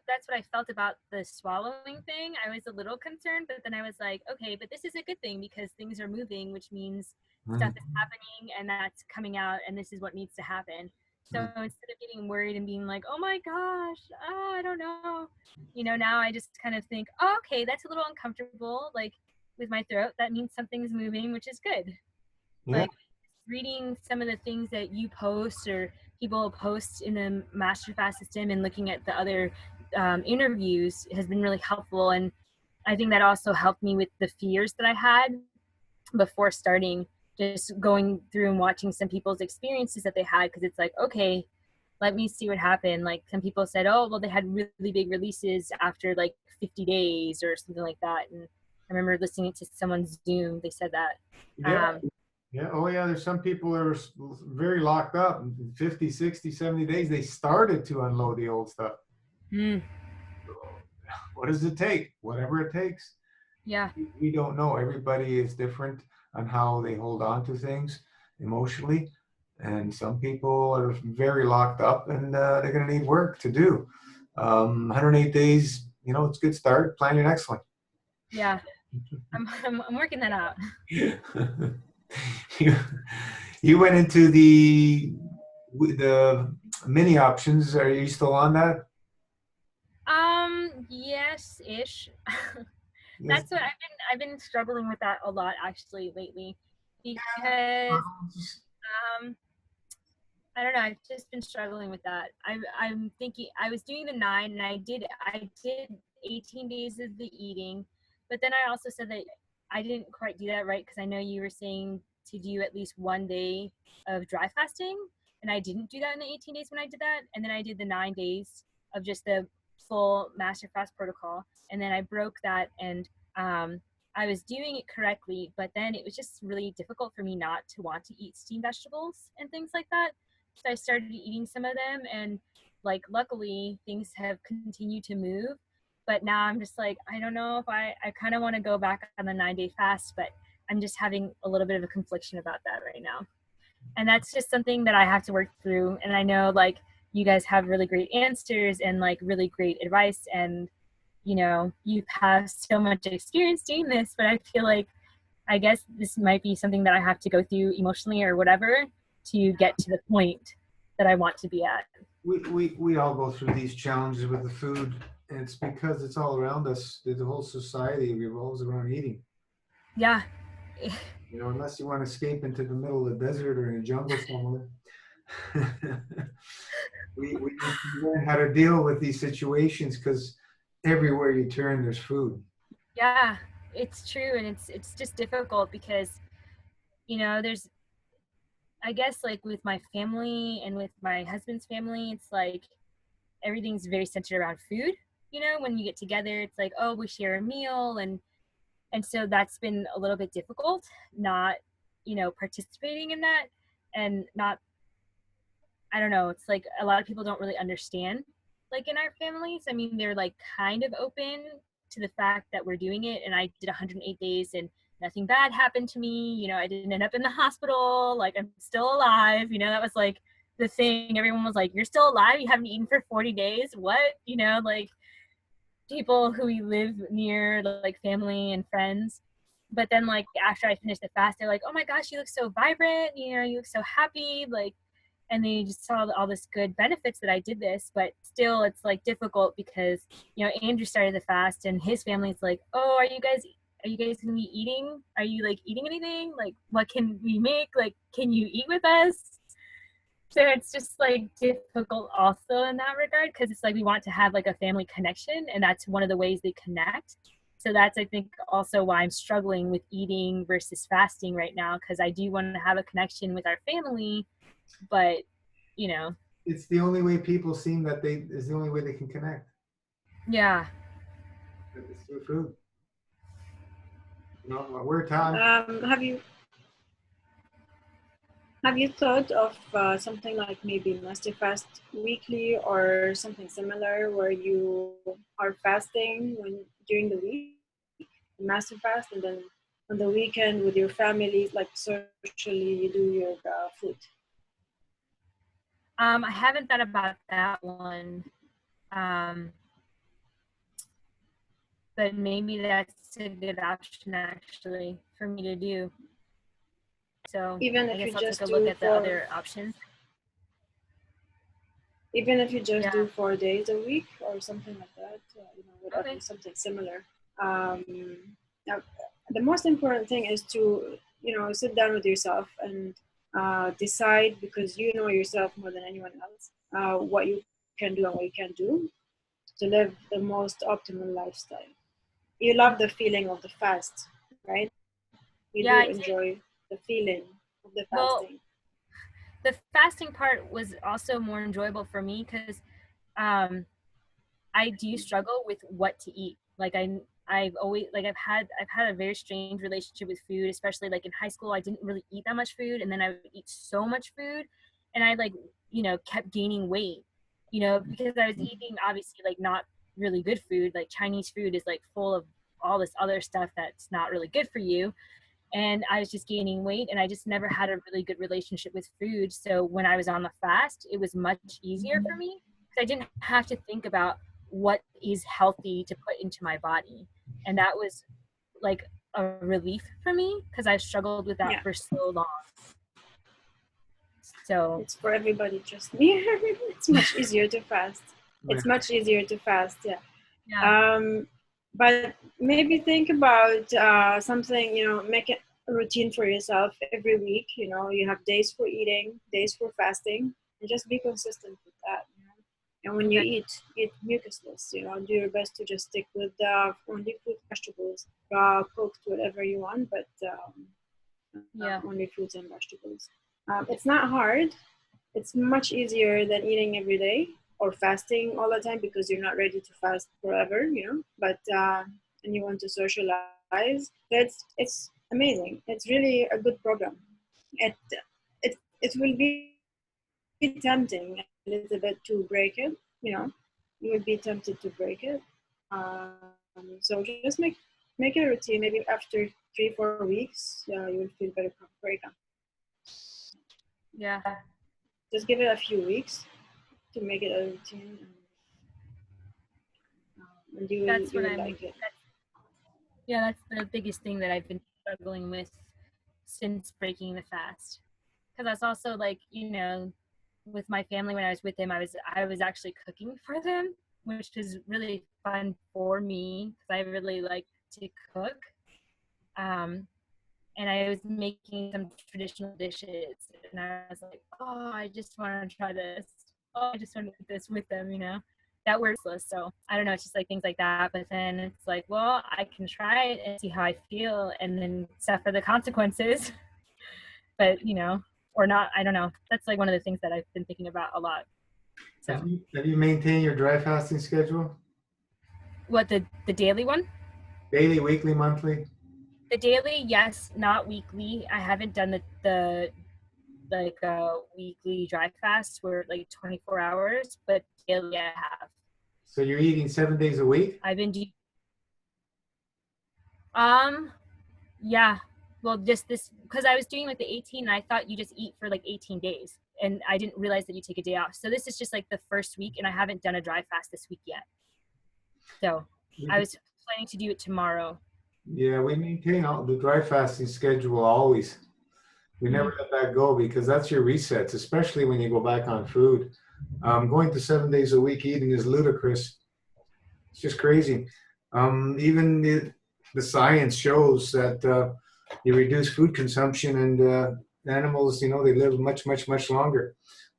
that's what I felt about the swallowing thing. I was a little concerned, but then I was like, okay, but this is a good thing because things are moving, which means stuff is happening and that's coming out, and this is what needs to happen. So instead of getting worried and being like, oh my gosh, I don't know, you know, now I just kind of think, oh, okay, that's a little uncomfortable, like with my throat. That means something's moving, which is good. Yeah. Like reading some of the things that you post or people post in the Master Fast system and looking at the other interviews has been really helpful. And I think that also helped me with the fears that I had before starting, just going through and watching some people's experiences that they had, because it's like, okay, let me see what happened. Like some people said, oh, well, they had really big releases after like 50 days or something like that. And I remember listening to someone's Zoom, they said that. Yeah. Oh, yeah. There's some people that are very locked up. 50, 60, 70 days, they started to unload the old stuff. What does it take? Whatever it takes. Yeah. We don't know. Everybody is different on how they hold on to things emotionally. And some people are very locked up, and they're going to need work to do. 108 days, you know, it's a good start. Plan your next one. Yeah. I'm working that out. You went into the mini options. Are you still on that? Yes-ish. That's what I've been struggling with that a lot actually lately, because I don't know, I've just been struggling with that. I'm thinking I was doing the 9 and I did 18 days of the eating, but then I also said that I didn't quite do that right, because I know you were saying to do at least 1 day of dry fasting, and I didn't do that in the 18 days when I did that. And then I did the 9 days of just the full Master Fast protocol, and then I broke that, and I was doing it correctly, but then it was just really difficult for me not to want to eat steamed vegetables and things like that. So I started eating some of them, and like luckily things have continued to move. But now I'm just like, I don't know if I kind of want to go back on the 9-day fast, but I'm just having a little bit of a confliction about that right now. And that's just something that I have to work through. And I know like you guys have really great answers and like really great advice, and you know, you have so much experience doing this, but I feel like I guess this might be something that I have to go through emotionally or whatever to get to the point that I want to be at. We all go through these challenges with the food, and it's because it's all around us. The whole society revolves around eating. Yeah. You know, unless you want to escape into the middle of the desert or in a jungle somewhere. We need to learn how to deal with these situations because everywhere you turn, there's food. Yeah, it's true, and it's just difficult because there's, I guess, like with my family and with my husband's family, it's like everything's very centered around food. When you get together, it's like, oh, we share a meal, and so that's been a little bit difficult, not participating in that, and not, I don't know, it's like a lot of people don't really understand, like in our families. I mean, they're like kind of open to the fact that we're doing it. And I did 108 days and nothing bad happened to me. I didn't end up in the hospital. Like, I'm still alive. That was like the thing. Everyone was like, you're still alive? You haven't eaten for 40 days? What? Like people who we live near, like family and friends. But then like after I finished the fast, they're like, oh my gosh, you look so vibrant. You look so happy. Like, and they just saw all this good benefits that I did this. But still, it's like difficult because Andrew started the fast and his family's like, oh, are you guys gonna be eating? Are you like eating anything? Like, what can we make? Like, can you eat with us? So it's just like difficult also in that regard, because it's like we want to have like a family connection, and that's one of the ways they connect. So that's, I think, also why I'm struggling with eating versus fasting right now, because I do want to have a connection with our family, but you know, It's the only way people seem that they is the only way they can connect. yeah. It's through food. We're Tom. Have you thought of something like maybe master fast weekly or something similar where you are fasting during the week, master fast, and then on the weekend with your family, like socially, you do your food? I haven't thought about that one, but maybe that's a good option actually for me to do. So Even I if guess you I'll take just a look do at the other options. even if you just Yeah. do 4 days a week or something like that, whatever, Okay. something similar. Now, the most important thing is to sit down with yourself and decide, because you know yourself more than anyone else, what you can do and what you can't do to live the most optimal lifestyle. You love the feeling of the fast, right? You Yeah, do I did. enjoy the feeling of the Well, fasting. the fasting part was also more enjoyable for me because um, I do struggle with what to eat. Like I've always like I've had a very strange relationship with food, especially like in high school. I didn't really eat that much food, and then I would eat so much food, and I like kept gaining weight. Because I was eating obviously like not really good food. Like Chinese food is like full of all this other stuff that's not really good for you, and I was just gaining weight, and I just never had a really good relationship with food. So when I was on the fast, it was much easier for me because I didn't have to think about what is healthy to put into my body. And that was like a relief for me because I struggled with that Yeah, for so long. So it's for everybody, trust me. It's much easier to fast. It's much easier to fast, yeah. yeah. But maybe think about something, make it a routine for yourself every week. You have days for eating, days for fasting, and just be consistent with that. And when you Okay. eat mucusless. Do your best to just stick with only fruit, vegetables, cooked, whatever you want, but Yeah. only fruits and vegetables. It's not hard. It's much easier than eating every day or fasting all the time, because you're not ready to fast forever, but and you want to socialize. It's amazing. It's really a good program. It will be tempting a little bit to break it. You will be tempted to break it. So just make it a routine. Maybe after 3-4 weeks, you will feel very Yeah. just give it a few weeks to make it a routine, and you will That's you what will like it. yeah, that's the biggest thing that I've been struggling with since breaking the fast. Because that's also like, with my family when I was with them, I was actually cooking for them, which is really fun for me because I really like to cook. And I was making some traditional dishes, and I was like, oh, I just want to try this. Oh, I just want to eat this with them, you know. That works. So I don't know. It's just like things like that. But then it's like, well, I can try it and see how I feel, and then suffer the consequences. But you know, or not. I don't know. That's like one of the things that I've been thinking about a lot. So Have you maintained your dry fasting schedule? what, the daily one? Daily, weekly, monthly? The daily, yes, not weekly. I haven't done the like weekly dry fast where like 24 hours, but daily I have. So you're eating 7 days a week? I've been yeah. Well, just this, because I was doing like the 18, and I thought you just eat for like 18 days, and I didn't realize that you take a day off. So this is just like the first week, and I haven't done a dry fast this week yet. So I was planning to do it tomorrow. Yeah, we maintain all the dry fasting schedule always. We never let that go because that's your resets, especially when you go back on food. Going to 7 days a week eating is ludicrous. It's just crazy. Even the science shows that you reduce food consumption, and animals, you know, they live much, much, much longer.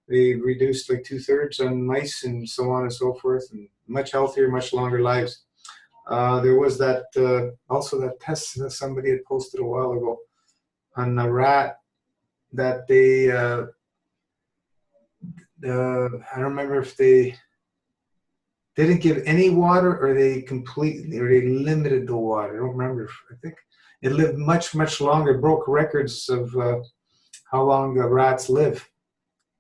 They reduced like 2/3 on mice and so on and so forth, and much healthier, much longer lives. There was that also that test that somebody had posted a while ago on a rat that I don't remember if they didn't give any water or they limited the water. I don't remember. I think it lived much, much longer, broke records of how long the rats live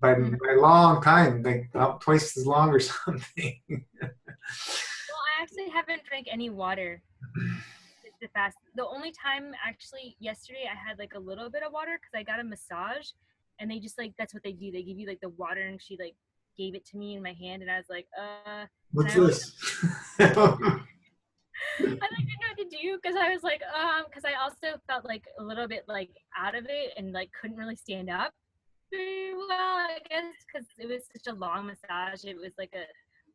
by a long time, like twice as long or something. Well, I actually haven't drank any water the fast. The only time actually yesterday I had like a little bit of water because I got a massage, and they just like, that's what they do. They give you like the water, and she like gave it to me in my hand, and I was like, What's this? I like didn't know what to do because I was like, because I also felt like a little bit like out of it and like couldn't really stand up very well, I guess, because it was such a long massage. It was like a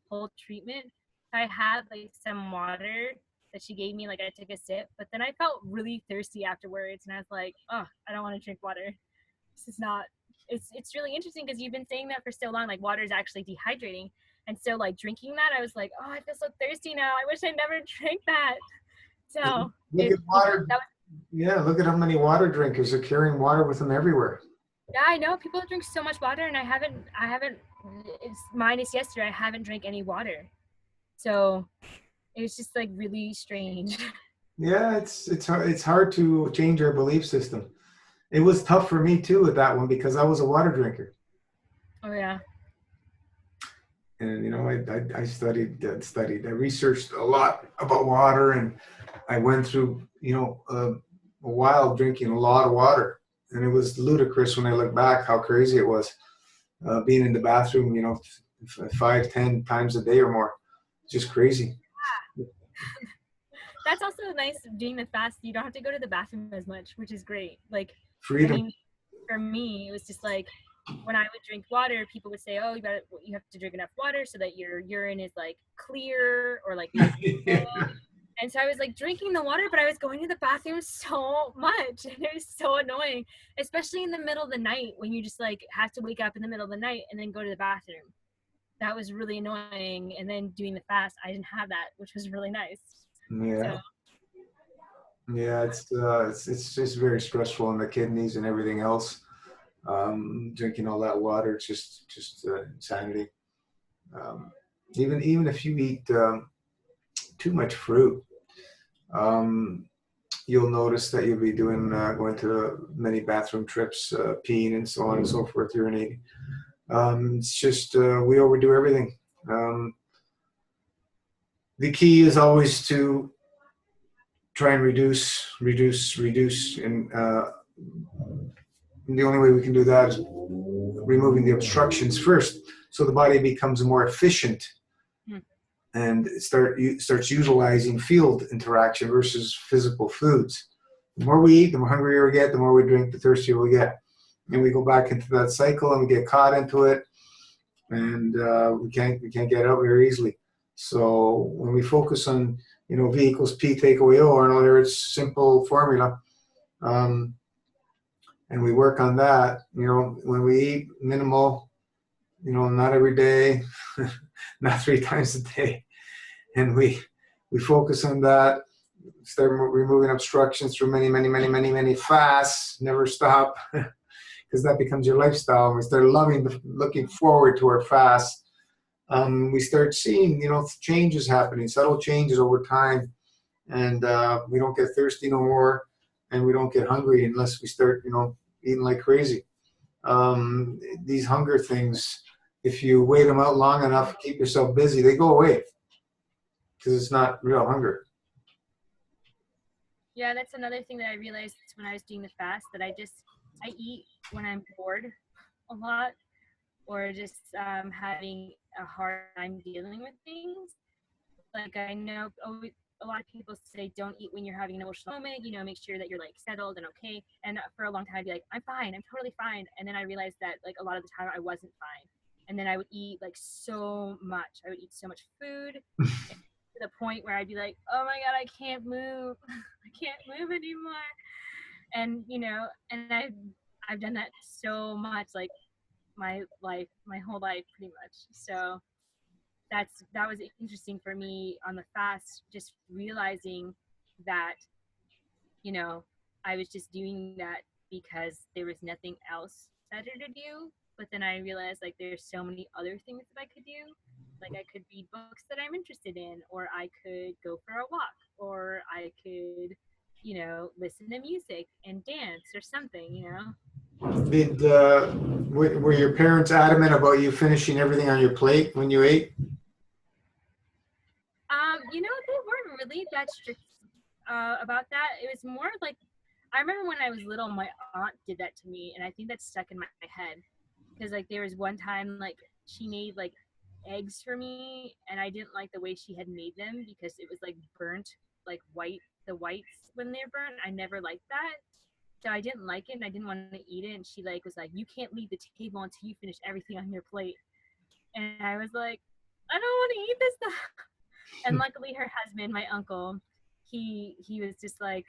whole treatment. I had like some water that she gave me, like I took a sip, but then I felt really thirsty afterwards, and I was like, oh, I don't want to drink water. This is not. It's really interesting because you've been saying that for so long, like water is actually dehydrating. And so like drinking that, I was like, oh, I feel so thirsty now. I wish I never drank that. So look at water. Yeah, look at how many water drinkers are carrying water with them everywhere. Yeah, I know people drink so much water, and I haven't. It's minus yesterday. I haven't drank any water, so it was just like really strange. Yeah, it's hard to change our belief system. It was tough for me too with that one because I was a water drinker. Oh yeah. And you know, I studied, I researched a lot about water, and I went through, you know, a while drinking a lot of water, and it was ludicrous when I look back how crazy it was, being in the bathroom, you know, 5, 10 times a day or more, just crazy. Yeah. That's also nice doing the fast. You don't have to go to the bathroom as much, which is great. Like Freedom. I mean, for me, it was just like, when I would drink water, people would say, oh, you have to drink enough water so that your urine is like clear or like and so I was like drinking the water, but I was going to the bathroom so much, and it was so annoying, especially in the middle of the night when you just like have to wake up in the middle of the night and then go to the bathroom. That was really annoying. And then doing the fast, I didn't have that, which was really nice. Yeah. So. Yeah, it's just very stressful on the kidneys and everything else. Drinking all that water, it's just insanity. Even if you eat too much fruit, you'll notice that you'll be going to many bathroom trips, peeing and so on and so forth, urinating. It's just we overdo everything. The key is always to try and reduce, and the only way we can do that is removing the obstructions first, so the body becomes more efficient and starts utilizing field interaction versus physical foods. The more we eat, the more hungrier we get, the more we drink, the thirstier we get. And we go back into that cycle and we get caught into it, and we can't get out very easily. So when we focus on V equals P take away O, or another simple formula. And we work on that, when we eat minimal, not every day, not 3 times a day. And we focus on that, start removing obstructions through many fasts, never stop, because that becomes your lifestyle. And we start looking forward to our fasts. We start seeing, changes happening, subtle changes over time. And we don't get thirsty no more, and we don't get hungry unless we start, eating like crazy. These hunger things, if you wait them out long enough, keep yourself busy, they go away, because it's not real hunger. Yeah, that's another thing that I realized when I was doing the fast, that I eat when I'm bored a lot, or just having a hard time dealing with things. Like, I know a lot of people say don't eat when you're having an emotional moment, make sure that you're like settled and okay. And for a long time I'd be like, I'm fine, I'm totally fine. And then I realized that like a lot of the time I wasn't fine. And then I would eat like so much. I would eat so much food to the point where I'd be like, oh my God, I can't move. I can't move anymore. And, and I've done that so much, like my whole life pretty much. So that was interesting for me on the fast, just realizing that, I was just doing that because there was nothing else better to do. But then I realized like there's so many other things that I could do. Like I could read books that I'm interested in, or I could go for a walk, or I could, listen to music and dance or something, Were your parents adamant about you finishing everything on your plate when you ate? They weren't really that strict about that. It was more like, I remember when I was little, my aunt did that to me, and I think that stuck in my head. Because like there was one time like she made like eggs for me, and I didn't like the way she had made them because it was like burnt, like the whites when they're burnt. I never liked that. So I didn't like it, and I didn't want to eat it. And she like was like, you can't leave the table until you finish everything on your plate. And I was like, I don't want to eat this stuff. And luckily her husband, my uncle, he was just like,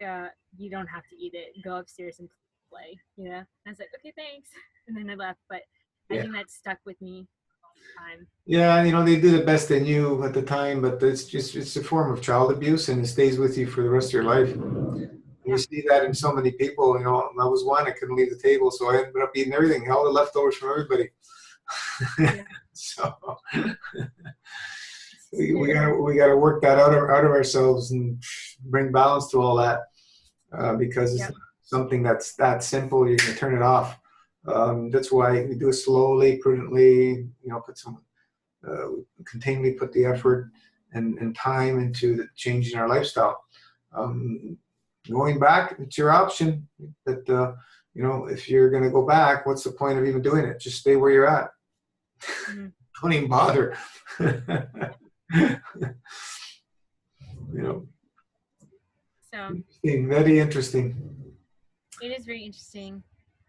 you don't have to eat it. Go upstairs and play, I was like, okay, thanks. And then I left. But I think that stuck with me all the time. Yeah, they do the best they knew at the time, but it's a form of child abuse, and it stays with you for the rest of your life. Yeah. You see that in so many people. I was one, I couldn't leave the table, so I ended up eating everything, all the leftovers from everybody. Yeah. So we gotta work that out of ourselves and bring balance to all that, because it's not something that's that simple. You can turn it off. That's why we do it slowly, prudently. Continually put the effort and time into changing our lifestyle. Going back, it's your option. But if you're going to go back, what's the point of even doing it? Just stay where you're at. Mm-hmm. Don't even bother. So very interesting. It is very interesting.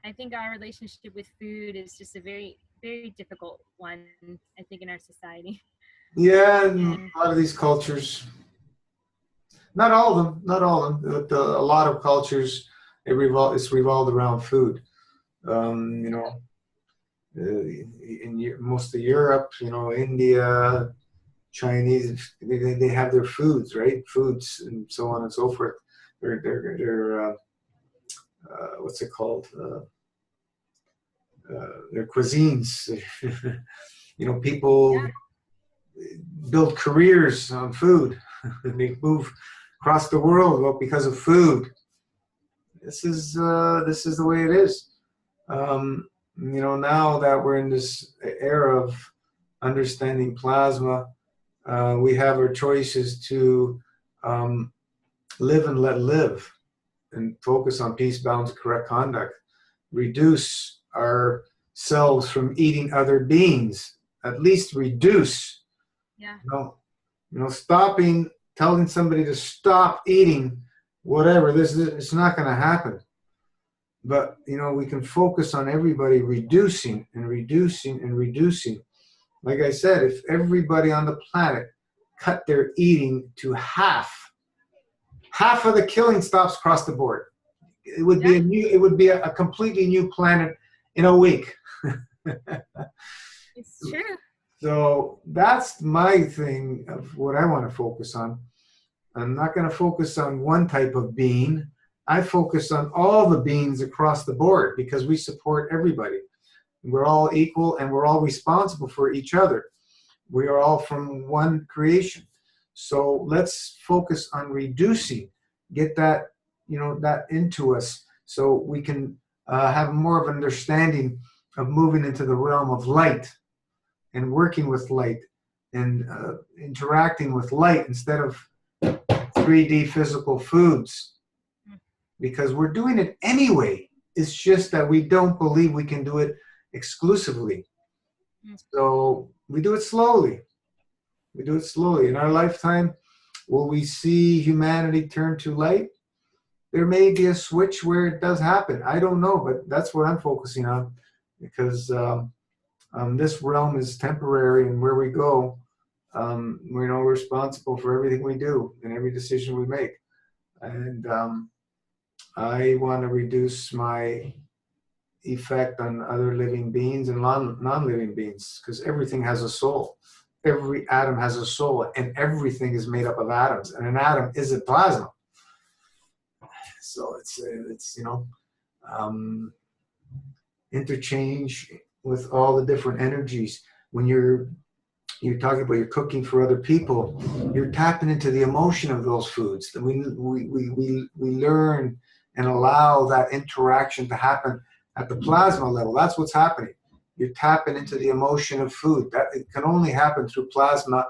I think our relationship with food is just a very, very difficult one, I think, in our society. Yeah, and a lot of these cultures, not all of them, but a lot of cultures, it's revolved around food. In most of Europe, India, Chinese, they have their foods, right? Foods and so on and so forth. They're what's it called? Their cuisines. People build careers on food. They move across the world because of food. This is the way it is. Now that we're in this era of understanding plasma, we have our choices to live and let live, and focus on peace, balance, correct conduct. Reduce ourselves from eating other beings. At least reduce. Yeah. Stopping, telling somebody to stop eating whatever, it's not going to happen. But, we can focus on everybody reducing and reducing and reducing. Like I said, if everybody on the planet cut their eating to half, half of the killing stops across the board. It would be it would be a completely new planet in a week. It's true. So that's my thing of what I want to focus on. I'm not going to focus on one type of being. I focus on all the beings across the board because we support everybody. We're all equal and we're all responsible for each other. We are all from one creation. So let's focus on reducing, get that, that into us so we can have more of an understanding of moving into the realm of light and working with light and interacting with light instead of 3D physical foods, because we're doing it anyway. It's just that we don't believe we can do it exclusively. So we do it slowly. We do it slowly. In our lifetime, will we see humanity turn to light? There may be a switch where it does happen. I don't know, but that's what I'm focusing on, because this realm is temporary, and where we go, we're responsible for everything we do and every decision we make. And I want to reduce my effect on other living beings and non-living beings, because everything has a soul. Every atom has a soul, and everything is made up of atoms, and an atom is a plasma. So it's interchange with all the different energies. When you're talking about you're cooking for other people, you're tapping into the emotion of those foods. We learn and allow that interaction to happen at the plasma level. That's what's happening. You're tapping into the emotion of food. That it can only happen through plasma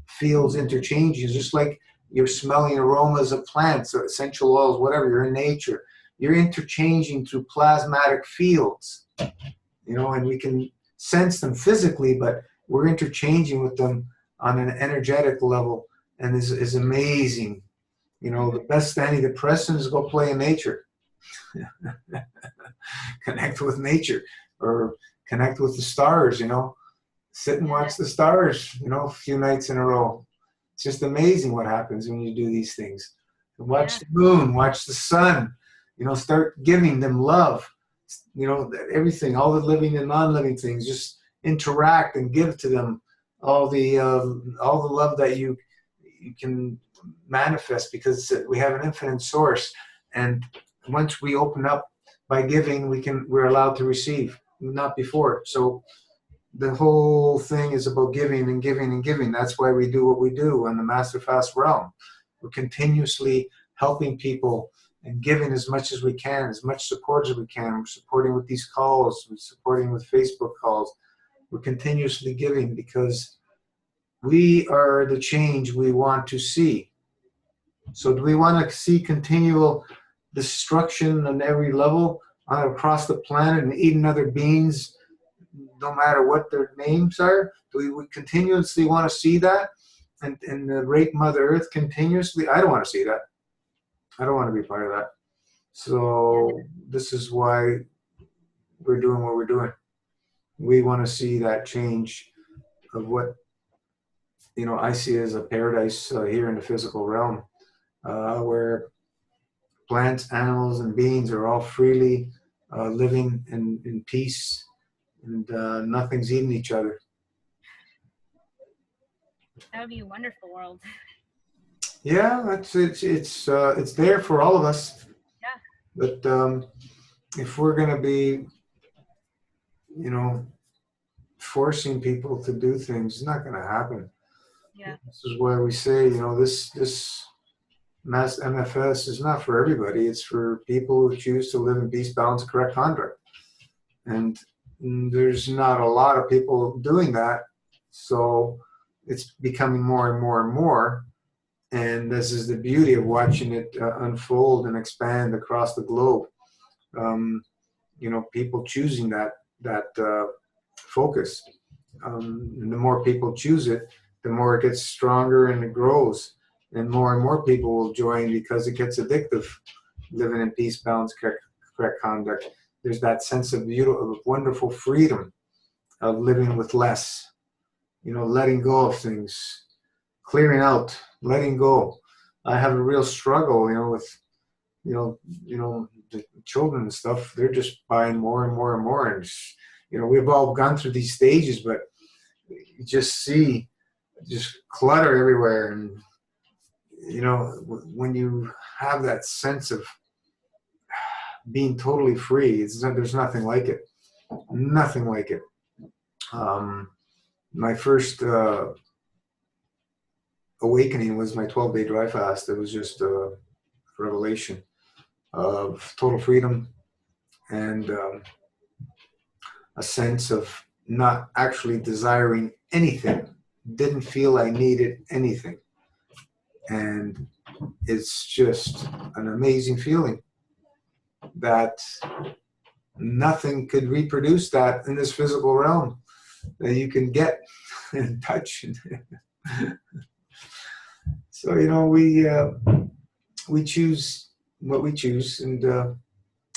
fields interchanging, just like you're smelling aromas of plants or essential oils, whatever. You're in nature. You're interchanging through plasmatic fields, and we can sense them physically, but we're interchanging with them on an energetic level, and is amazing. The best antidepressant is go play in nature. Connect with nature, or connect with the stars, sit and watch the stars, a few nights in a row. It's just amazing what happens when you do these things. Watch the moon, watch the sun, start giving them love, everything, all the living and non-living things, just interact and give to them all the love that you can manifest, because we have an infinite source. And once we open up by giving, we're allowed to receive, not before. So the whole thing is about giving and giving and giving. That's why we do what we do in the Master Fast realm. We're continuously helping people and giving as much as we can, as much support as we can. We're supporting with these calls. We're supporting with Facebook calls. We're continuously giving because we are the change we want to see. So do we want to see continual destruction on every level across the planet and eating other beings, no matter what their names are? Do we continuously want to see that and rape Mother Earth continuously? I don't want to see that. I don't want to be part of that. So this is why we're doing what we're doing. We want to see that change of what I see as a paradise here in the physical realm, where plants, animals, and beings are all freely living in peace, and nothing's eating each other. That would be a wonderful world. Yeah, it's there for all of us. Yeah. But if we're going to be, forcing people to do things, it's not going to happen. Yeah. This is why we say, this mass MFS is not for everybody. It's for people who choose to live in peace, balance, and correct conduct. And there's not a lot of people doing that. So it's becoming more and more and more. And this is the beauty of watching it unfold and expand across the globe. People choosing that focus. And the more people choose it, the more it gets stronger and it grows. And more people will join because it gets addictive. Living in peace, balance, correct conduct. There's that sense of beautiful, wonderful freedom of living with less. Letting go of things, clearing out, letting go. I have a real struggle, with, the children and stuff. They're just buying more and more and more. And, we've all gone through these stages, but you just see just clutter everywhere. And, when you have that sense of being totally free, there's nothing like it. Nothing like it. My first awakening was my 12-day dry fast. It was just a revelation of total freedom and a sense of not actually desiring anything. Didn't feel I needed anything. And it's just an amazing feeling that nothing could reproduce that in this physical realm that you can get and touch. So, we choose what we choose, and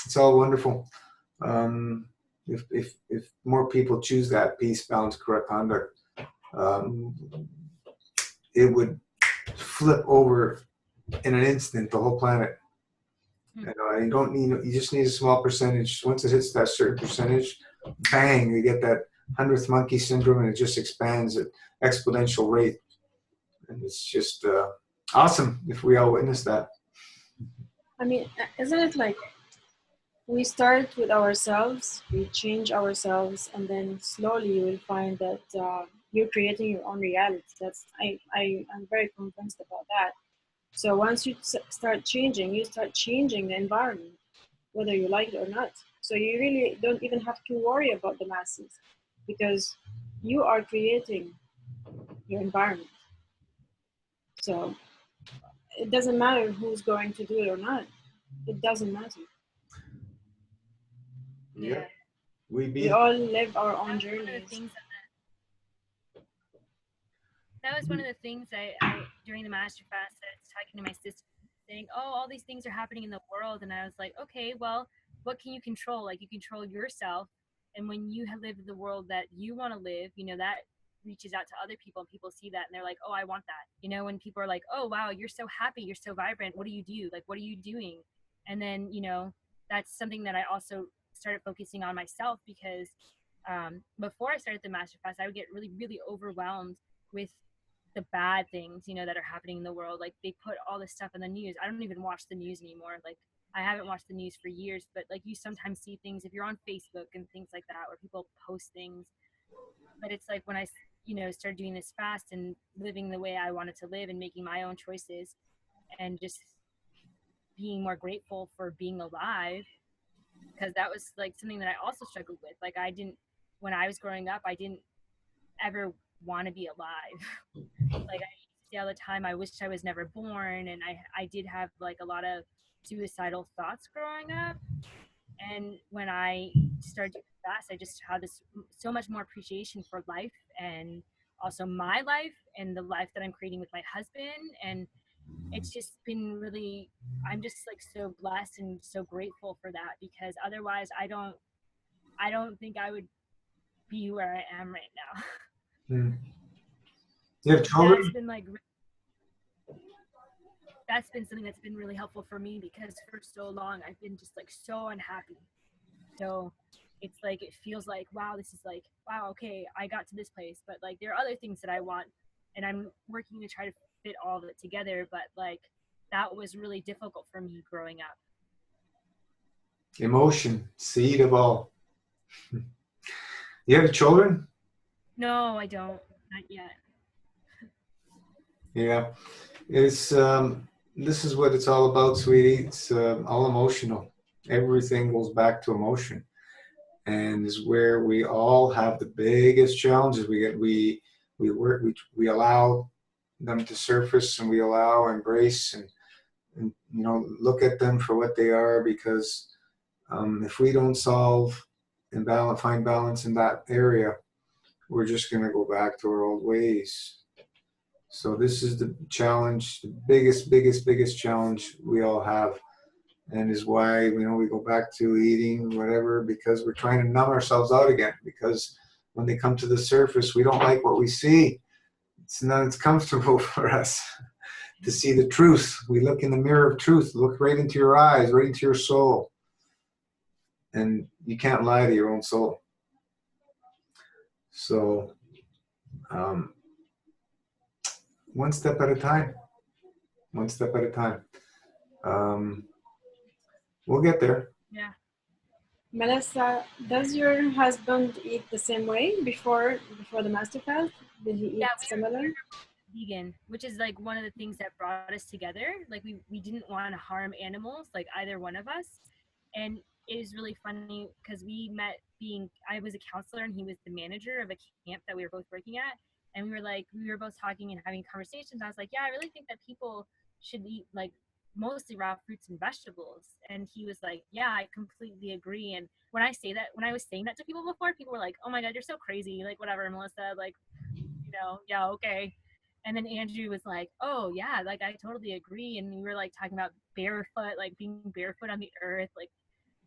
it's all wonderful. If more people choose that peace, balance, correct conduct, it would flip over in an instant the whole planet. You don't need. You just need a small percentage. Once it hits that certain percentage, bang! You get that 100th monkey syndrome, and it just expands at exponential rate. And it's just awesome if we all witness that. I mean, isn't it like we start with ourselves, we change ourselves, and then slowly you will find that you're creating your own reality. I'm very convinced about that. So once you start changing, you start changing the environment, whether you like it or not. So you really don't even have to worry about the masses because you are creating your environment. So it doesn't matter who's going to do it or not. It doesn't matter. Yeah. We all live our own journeys. That was one of the things I during the master fast, I was talking to my sister, saying, "Oh, all these things are happening in the world," and I was like, "Okay, well, what can you control? Like, you control yourself, and when you have lived the world that you want to live, that reaches out to other people, and people see that, and they're like, oh, I want that. When people are like, oh, wow, you're so happy, you're so vibrant. What do you do? Like, what are you doing?" And then, that's something that I also started focusing on myself because before I started the master fast, I would get really, really overwhelmed with the bad things, that are happening in the world. Like, they put all this stuff in the news. I don't even watch the news anymore. Like, I haven't watched the news for years, but like, you sometimes see things if you're on Facebook and things like that, where people post things. But it's like when I, started doing this fast and living the way I wanted to live and making my own choices and just being more grateful for being alive, because that was like something that I also struggled with. Like, when I was growing up, I didn't ever want to be alive. Like, I used to say all the time, I wished I was never born. And I did have like a lot of suicidal thoughts growing up. And when I started doing fast, I just had so much more appreciation for life and also my life and the life that I'm creating with my husband. And it's just been really, I'm just like so blessed and so grateful for that, because otherwise I don't think I would be where I am right now. You have children? That's been something that's been really helpful for me, because for so long I've been just like so unhappy. So it's like, it feels like, wow, this is like, wow, okay, I got to this place, but like there are other things that I want, and I'm working to try to fit all of it together. But like, that was really difficult for me growing up. Emotion, seed of all. You have children? No, I don't. Not yet. Yeah. It's this is what it's all about, sweetie. It's all emotional. Everything goes back to emotion, and is where we all have the biggest challenges. We allow them to surface, and we allow, embrace, and look at them for what they are, because if we don't solve and find balance in that area, we're just going to go back to our old ways. So this is the challenge, the biggest challenge we all have, and is why we go back to eating whatever, because we're trying to numb ourselves out again. Because when they come to the surface, we don't like what we see. It's not as comfortable for us. to see the truth. We look in the mirror of truth, look right into your eyes, right into your soul. And you can't lie to your own soul. So, one step at a time. One step at a time. We'll get there. Yeah. Melissa, does your husband eat the same way before the master fast? Did he eat similar? Vegan, which is like one of the things that brought us together. Like we didn't want to harm animals, like either one of us. And it is really funny because we met I was a counselor and he was the manager of a camp that we were both working at. And we were both talking and having conversations. I was like, yeah, I really think that people should eat like mostly raw fruits and vegetables. And he was like, yeah, I completely agree. And when I was saying that to people before, people were like, oh my God, you're so crazy. Like, whatever, Melissa, like, yeah, okay. And then Andrew was like, oh yeah, like I totally agree. And we were like talking about barefoot, like being barefoot on the earth, like,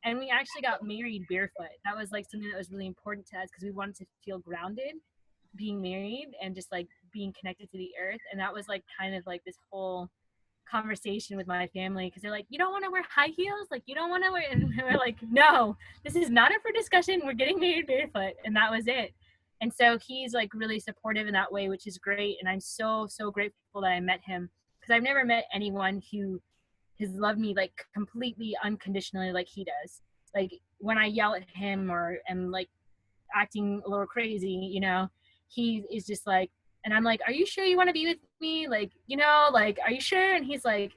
and we actually got married barefoot. That was like something that was really important to us because we wanted to feel grounded being married and just like being connected to the earth. And that was like kind of like this whole conversation with my family because they're like, you don't want to wear high heels, like you don't want to wear, and we're like, no, this is not up for discussion, we're getting married barefoot. And that was it. And so he's like really supportive in that way, which is great. And I'm so grateful that I met him because I've never met anyone who has loved me like completely unconditionally like he does. Like when I yell at him or am like acting a little crazy, he is just like, and I'm like, are you sure you want to be with me? Like, like, are you sure? And he's like,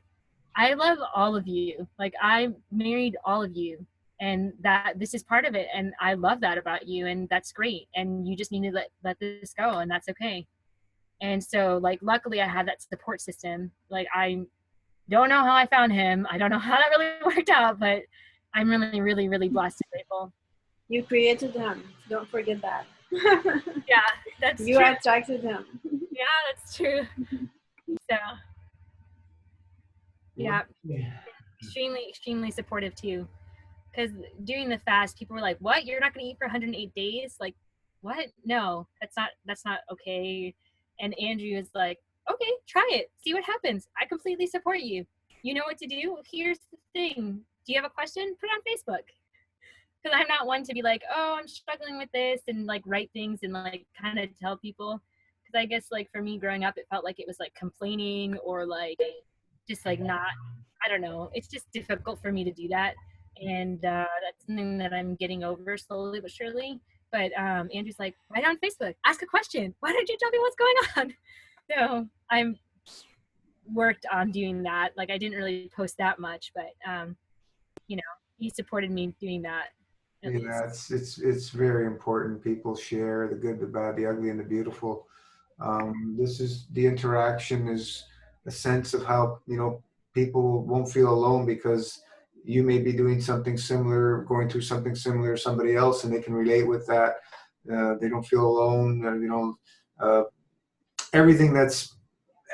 I love all of you. Like, I married all of you. And that this is part of it. And I love that about you. And that's great. And you just need to let this go. And that's okay. And so, like, luckily I had that support system. Like, I don't know how I found him. I don't know how that really worked out. But I'm really, really, really blessed and grateful. You created him. Don't forget that. Yeah, that's you true. attracted him. Yeah, that's true. So, yeah, extremely supportive too. Because during the fast, people were like, "What? You're not going to eat for 108 days? Like, what? No, that's not okay." And Andrew is like, "Okay, try it. See what happens. I completely support you. You know what to do. Here's the thing. Do you have a question? Put it on Facebook." Because I'm not one to be like, "Oh, I'm struggling with this," and like write things and like kind of tell people. Because I guess like for me growing up, it felt like it was like complaining or like just like not. I don't know. It's just difficult for me to do that. And that's something that I'm getting over slowly but surely. But Andrew's like, write on Facebook, ask a question. Why don't you tell me what's going on? So I'm worked on doing that. Like I didn't really post that much, but he supported me doing that. Yeah, it's very important. People share the good, the bad, the ugly, and the beautiful. This is the interaction is a sense of how people won't feel alone because you may be doing something similar, going through something similar to somebody else, and they can relate with that. They don't feel alone. Everything that's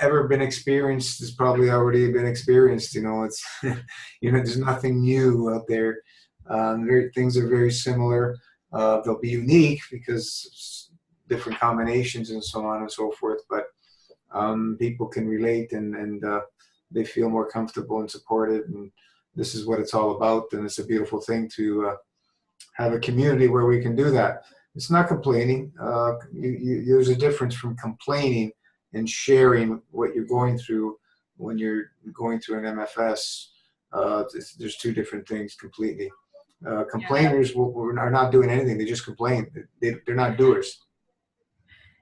ever been experienced has probably already been experienced. It's there's nothing new out there. Things are very similar. They'll be unique because different combinations and so on and so forth. But people can relate and they feel more comfortable and supported. And this is what it's all about. And it's a beautiful thing to have a community where we can do that. It's not complaining. There's a difference from complaining and sharing what you're going through when you're going through an MFS. There's two different things completely. Complainers are not doing anything. They just complain. They're not doers.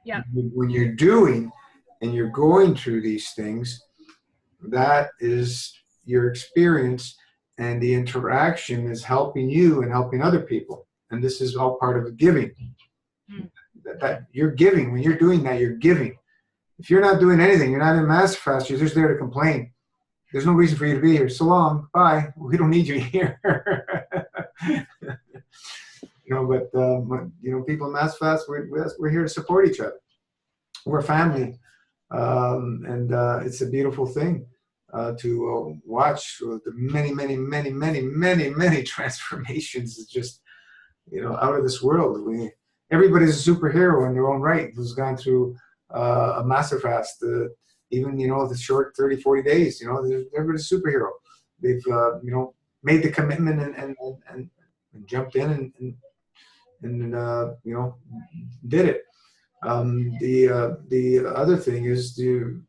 Yeah. When you're doing and you're going through these things, that is your experience, and the interaction is helping you and helping other people. And this is all part of giving. That you're giving. When you're doing that, you're giving. If you're not doing anything, you're not in master fast, you're just there to complain. There's no reason for you to be here. So long. Bye. We don't need you here. But people in master fast, we're here to support each other. We're a family. And it's a beautiful thing to watch the many transformations. It's just, out of this world. Everybody's a superhero in their own right who's gone through a master fast. even, you know, the short 30, 40 days, you know, everybody's a superhero. They've, you know, made the commitment and jumped in and you know, did it. The other thing is the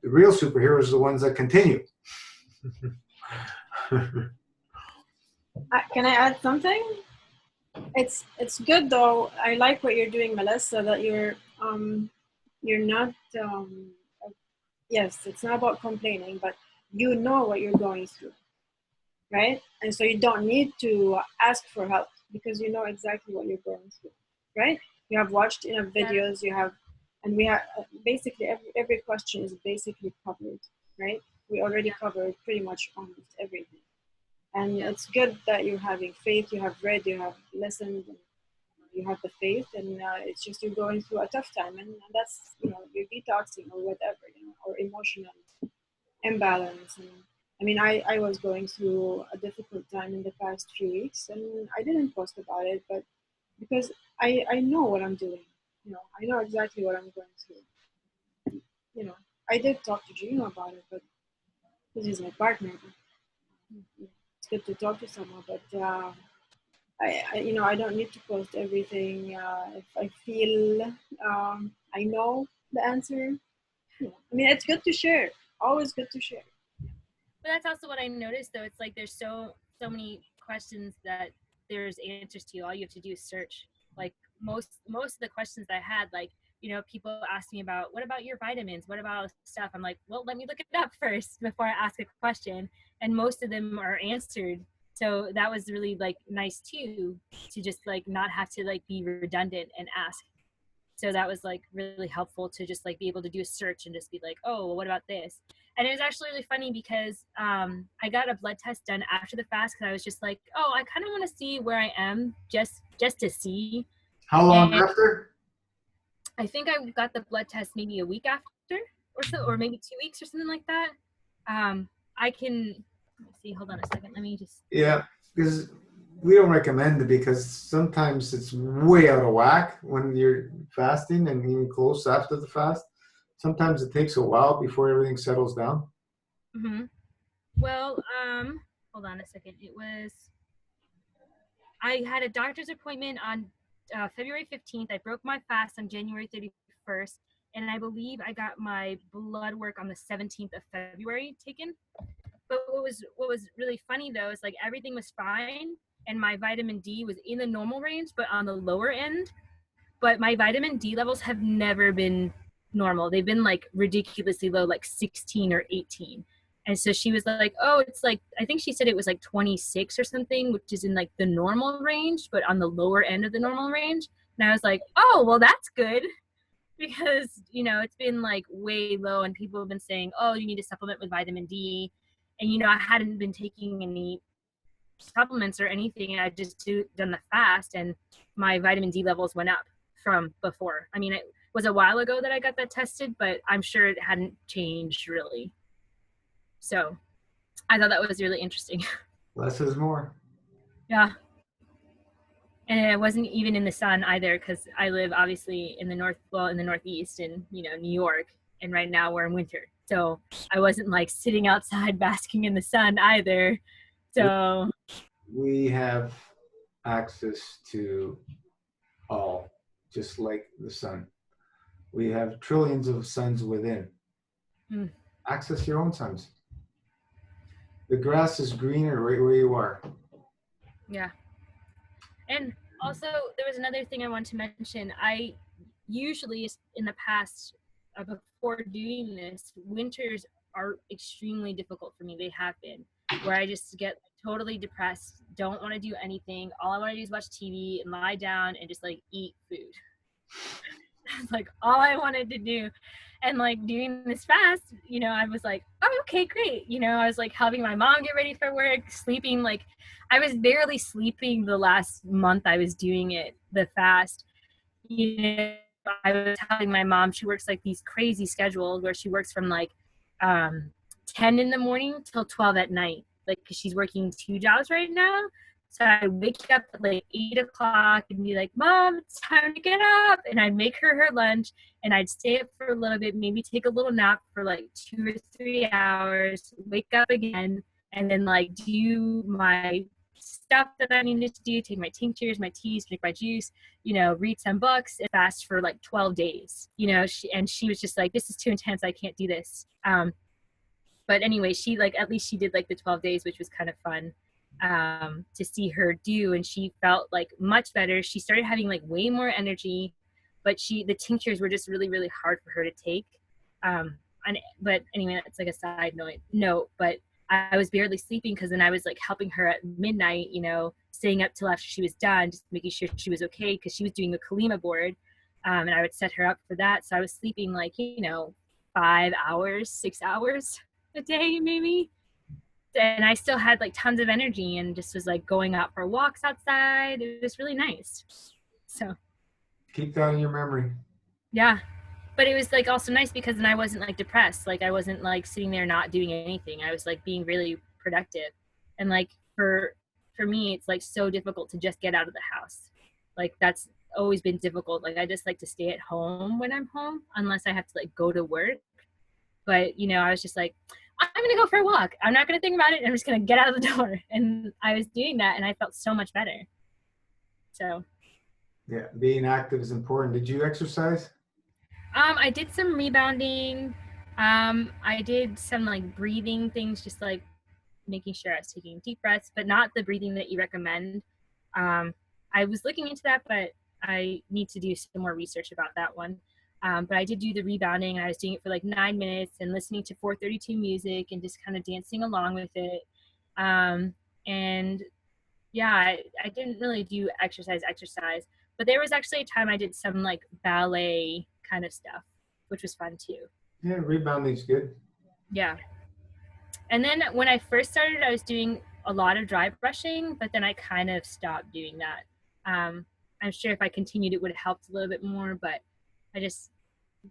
real superheroes are the ones that continue. Can I add something? It's good though. I like what you're doing, Melissa, that you're not yes, it's not about complaining, but you know what you're going through, right? And so you don't need to ask for help because you know exactly what you're going through, right? You have watched enough videos, you have, and we have basically every question is basically covered, right? We already covered pretty much almost everything. And it's good that you're having faith, you have read, you have listened, and you have the faith, and it's just you're going through a tough time, and that's, you know, you're detoxing or whatever, you know, or emotional imbalance. And I mean, I was going through a difficult time in the past few weeks, and I didn't post about it, but because I know what I'm doing, you know, I know exactly what I'm going through. You know, I did talk to Gino about it, but because he's my partner, it's good to talk to someone, but I you know, I don't need to post everything. If I feel I know the answer, you know, I mean, it's good to share. Always good to share. But that's also what I noticed, though. It's like there's so many questions that there's answers to. All you have to do is search. Like most of the questions I had, like, you know, people ask me about, what about your vitamins? What about all this stuff? I'm like, well, let me look it up first before I ask a question. And most of them are answered. So that was really like nice too, to just like not have to like be redundant and ask. So that was like really helpful to just like be able to do a search and just be like, oh, well, what about this? And it was actually really funny because I got a blood test done after the fast because I was just like, oh, I kind of want to see where I am just to see. How long And after? I think I got the blood test maybe a week after or so, or maybe 2 weeks or something like that. I can, let me see, hold on a second. Let me just. Yeah, because we don't recommend it because sometimes it's way out of whack when you're fasting and even close after the fast. Sometimes it takes a while before everything settles down. Mm-hmm. Well, hold on a second. I had a doctor's appointment on February 15th. I broke my fast on January 31st, and I believe I got my blood work on the 17th of February taken. But what was really funny though is like everything was fine, and my vitamin D was in the normal range, but on the lower end. But my vitamin D levels have never been normal. They've been like ridiculously low, like 16 or 18. And so she was like, oh, it's like, I think she said it was like 26 or something, which is in like the normal range, but on the lower end of the normal range. And I was like, oh, well, that's good. Because, you know, it's been like way low, and people have been saying, oh, you need to supplement with vitamin D. And, you know, I hadn't been taking any supplements or anything. I just done the fast, and my vitamin D levels went up from before. I mean, it was a while ago that I got that tested, but I'm sure it hadn't changed really. So I thought that was really interesting. Less is more. Yeah. And it wasn't even in the sun either, because I live obviously in the Northeast in, you know, New York. And right now we're in winter. So I wasn't like sitting outside basking in the sun either. So we have access to all, just like the sun. We have trillions of suns within. Access your own suns. The grass is greener right where you are. Yeah. And also, there was another thing I wanted to mention. I usually, in the past, before doing this, winters are extremely difficult for me. They have been, where I just get totally depressed, don't want to do anything. All I want to do is watch TV and lie down and just like eat food. That's like all I wanted to do. And like doing this fast, you know, I was like, oh, okay, great. You know, I was like helping my mom get ready for work, sleeping. Like I was barely sleeping the last month I was doing it, the fast. You know, I was telling my mom, she works like these crazy schedules where she works from like 10 in the morning till 12 at night. Like, cause she's working 2 jobs right now. So I'd wake up at like 8 o'clock and be like, Mom, it's time to get up. And I'd make her lunch and I'd stay up for a little bit, maybe take a little nap for like 2 or 3 hours, wake up again, and then like do my stuff that I needed to do, take my tinctures, my teas, drink my juice, read some books and fast for like 12 days, she was just like, this is too intense. I can't do this. But anyway, she at least she did like the 12 days, which was kind of fun to see her do. And she felt like much better. She started having like way more energy, but the tinctures were just really, really hard for her to take. But anyway, that's like a side note, but I was barely sleeping because then I was like helping her at midnight, staying up till after she was done, just making sure she was okay because she was doing the Kalima board. And I would set her up for that. So I was sleeping like, 5 hours, 6 hours a day maybe. And I still had like tons of energy and just was like going out for walks outside. It was really nice. So keep that in your memory. Yeah. But it was like also nice because then I wasn't like depressed. Like I wasn't like sitting there not doing anything. I was like being really productive. And like for me, it's like so difficult to just get out of the house. Like that's always been difficult. Like I just like to stay at home when I'm home unless I have to like go to work. But I was just like, I'm going to go for a walk. I'm not going to think about it. I'm just going to get out of the door. And I was doing that and I felt so much better. So. Yeah, being active is important. Did you exercise? I did some rebounding. I did some like breathing things, just like making sure I was taking deep breaths, but not the breathing that you recommend. I was looking into that, but I need to do some more research about that one. But I did do the rebounding. I was doing it for like 9 minutes and listening to 432 music and just kind of dancing along with it. And yeah, I didn't really do exercise, but there was actually a time I did some like ballet kind of stuff, which was fun too. Yeah, rebounding's good. Yeah. And then when I first started, I was doing a lot of dry brushing, but then I kind of stopped doing that. I'm sure if I continued, it would have helped a little bit more, but I just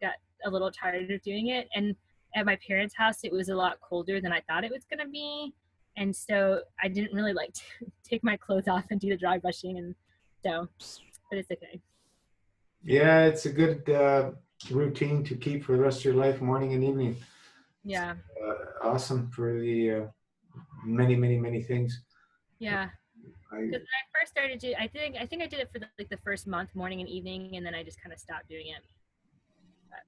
got a little tired of doing it. And at my parents' house, it was a lot colder than I thought it was going to be. And so I didn't really like to take my clothes off and do the dry brushing. And so, but it's okay. Yeah, it's a good routine to keep for the rest of your life, morning and evening. Yeah. Awesome for the many things. Yeah. Because when I first started I think I did it for the first month, morning and evening, and then I just kind of stopped doing it. But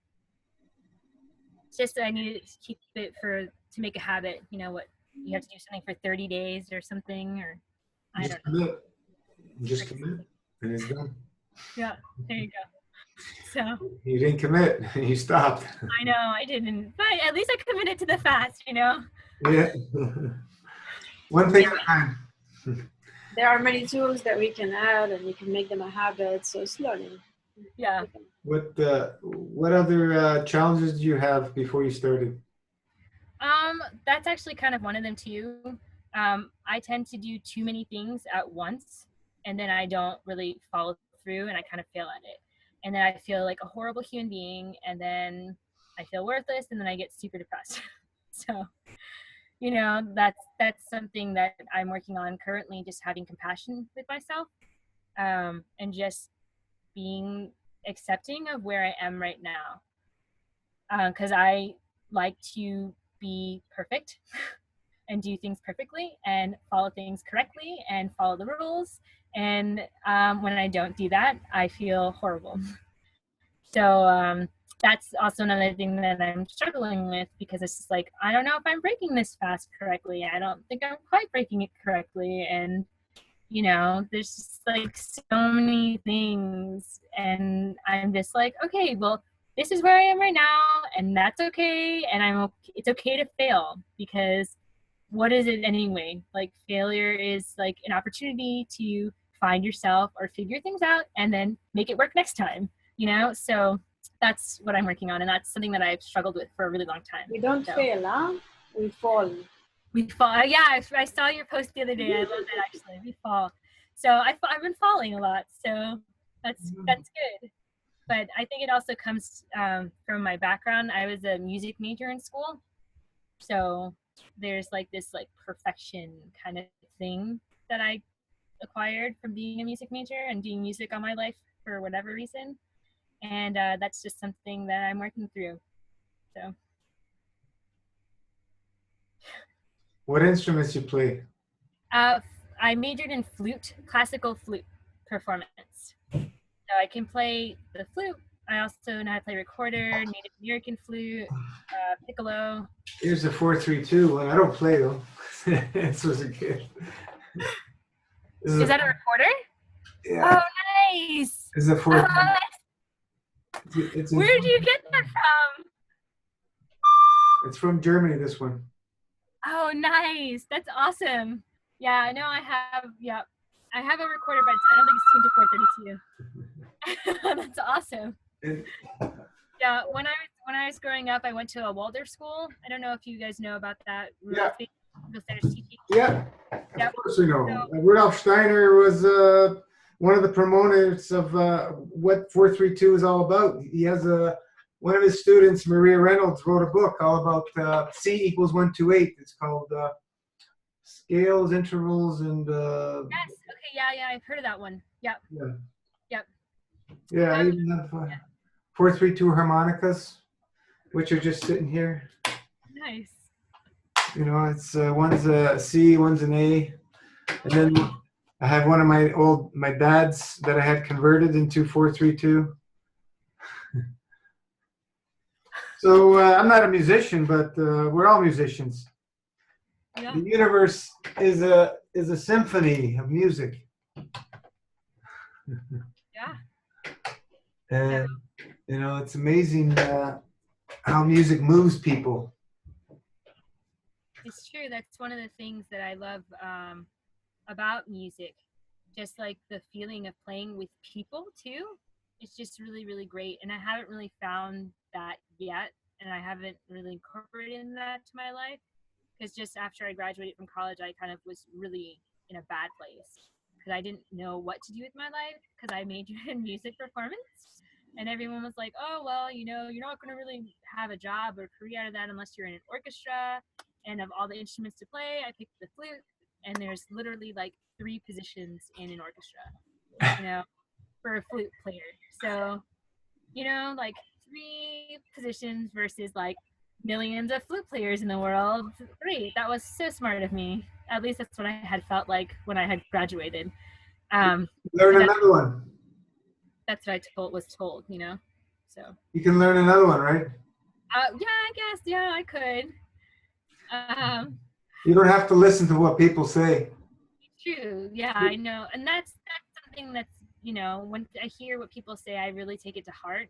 it's just I needed to keep it to make a habit. You have to do something for 30 days or something, or I don't know. Just commit, and it's done. Yeah, there you go. So you didn't commit, you stopped. I know I didn't, but at least I committed to the fast. Yeah. One thing at a time. There are many tools that we can add, and you can make them a habit. So slowly. Yeah. What other challenges do you have before you started? That's actually kind of one of them too. I tend to do too many things at once, and then I don't really follow through, and I kind of fail at it. And then I feel like a horrible human being, and then I feel worthless, and then I get super depressed. So, that's something that I'm working on currently, just having compassion with myself, and just being accepting of where I am right now. Because I like to be perfect and do things perfectly and follow things correctly and follow the rules. And when I don't do that, I feel horrible. So that's also another thing that I'm struggling with, because it's just like, I don't know if I'm breaking this fast correctly. I don't think I'm quite breaking it correctly. And, there's just like so many things. And I'm just like, okay, well, this is where I am right now, and that's okay. And it's okay to fail, because what is it anyway? Like, failure is like an opportunity to find yourself or figure things out and then make it work next time, So that's what I'm working on, and that's something that I've struggled with for a really long time. We don't fail, huh? We fall. We fall. Yeah, I saw your post the other day. I love that, actually. We fall. So I've been falling a lot. So that's good. But I think it also comes from my background. I was a music major in school. So there's like this like perfection kind of thing that I acquired from being a music major and doing music all my life for whatever reason. And that's just something that I'm working through. So. What instruments you play? I majored in flute, classical flute performance. So I can play the flute. I also know how to play recorder, Native American flute, piccolo. Here's the 432 one. I don't play though. This was a kid. Is that a recorder? Yeah. Oh, nice. This is a 432. Where did you get that from? It's from Germany, this one. Oh, nice. That's awesome. Yeah, I know I have a recorder, but I don't think it's tuned to 432. That's awesome. Yeah, when I was growing up, I went to a Waldorf school. I don't know if you guys know about that. Yeah. Yeah. Of course we know. So, Rudolf Steiner was one of the promoters of what 432 is all about. He has one of his students, Maria Reynolds, wrote a book all about C equals 128. It's called Scales, Intervals, and yes. Okay. Yeah. I've heard of that one. Yep. Yeah. Yep. Yeah. I even have 432 harmonicas, which are just sitting here. Nice. You know, it's one's a C, one's an A, and then I have one of my dad's that I had converted into 432. So I'm not a musician, but we're all musicians. Yeah. The universe is a symphony of music. Yeah. And you know, it's amazing how music moves people. It's true. That's one of the things that I love about music. Just like the feeling of playing with people too. It's just really, really great. And I haven't really found that yet. And I haven't really incorporated that to my life. Because just after I graduated from college, I kind of was really in a bad place. Because I didn't know what to do with my life. Because I majored in music performance. And everyone was like, oh, well, you know, you're not going to really have a job or career out of that unless you're in an orchestra. And of all the instruments to play, I picked the flute. And there's literally like 3 positions in an orchestra, you know, for a flute player. So, you know, like 3 positions versus like millions of flute players in the world. Great. That was so smart of me. At least that's what I had felt like when I had graduated. Learn another one. That's what I was told, you know. So you can learn another one, right? Yeah, I guess. Yeah, I could. You don't have to listen to what people say. True. Yeah, I know. And that's something that's, you know, when I hear what people say, I really take it to heart.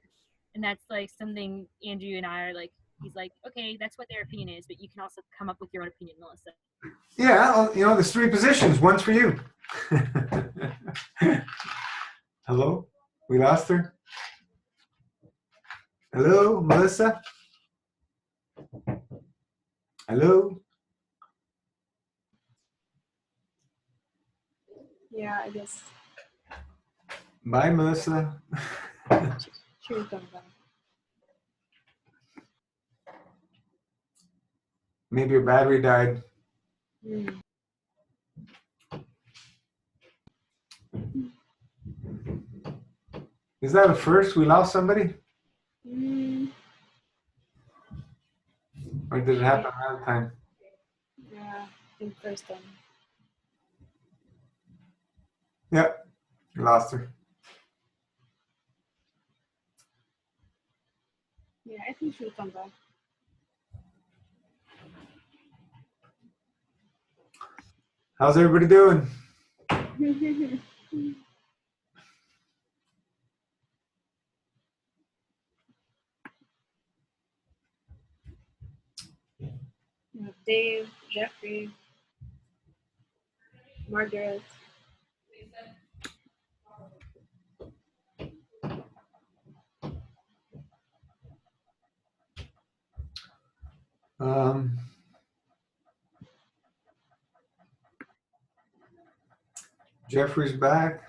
And that's like something Andrew and I are like, he's like, okay, that's what their opinion is, but you can also come up with your own opinion, Melissa. Yeah, well, you know, there's 3 positions. One's for you. Hello? We lost her? Hello, Melissa? Hello? Yeah, I guess. Bye, Melissa. She'll come back. Maybe your battery died. Is that a first? We lost somebody? Or did it happen another time? Yeah, I think first time. Yep, you lost her. Yeah, I think she'll come back. How's everybody doing? Dave, Jeffrey, Margaret. Jeffrey's back.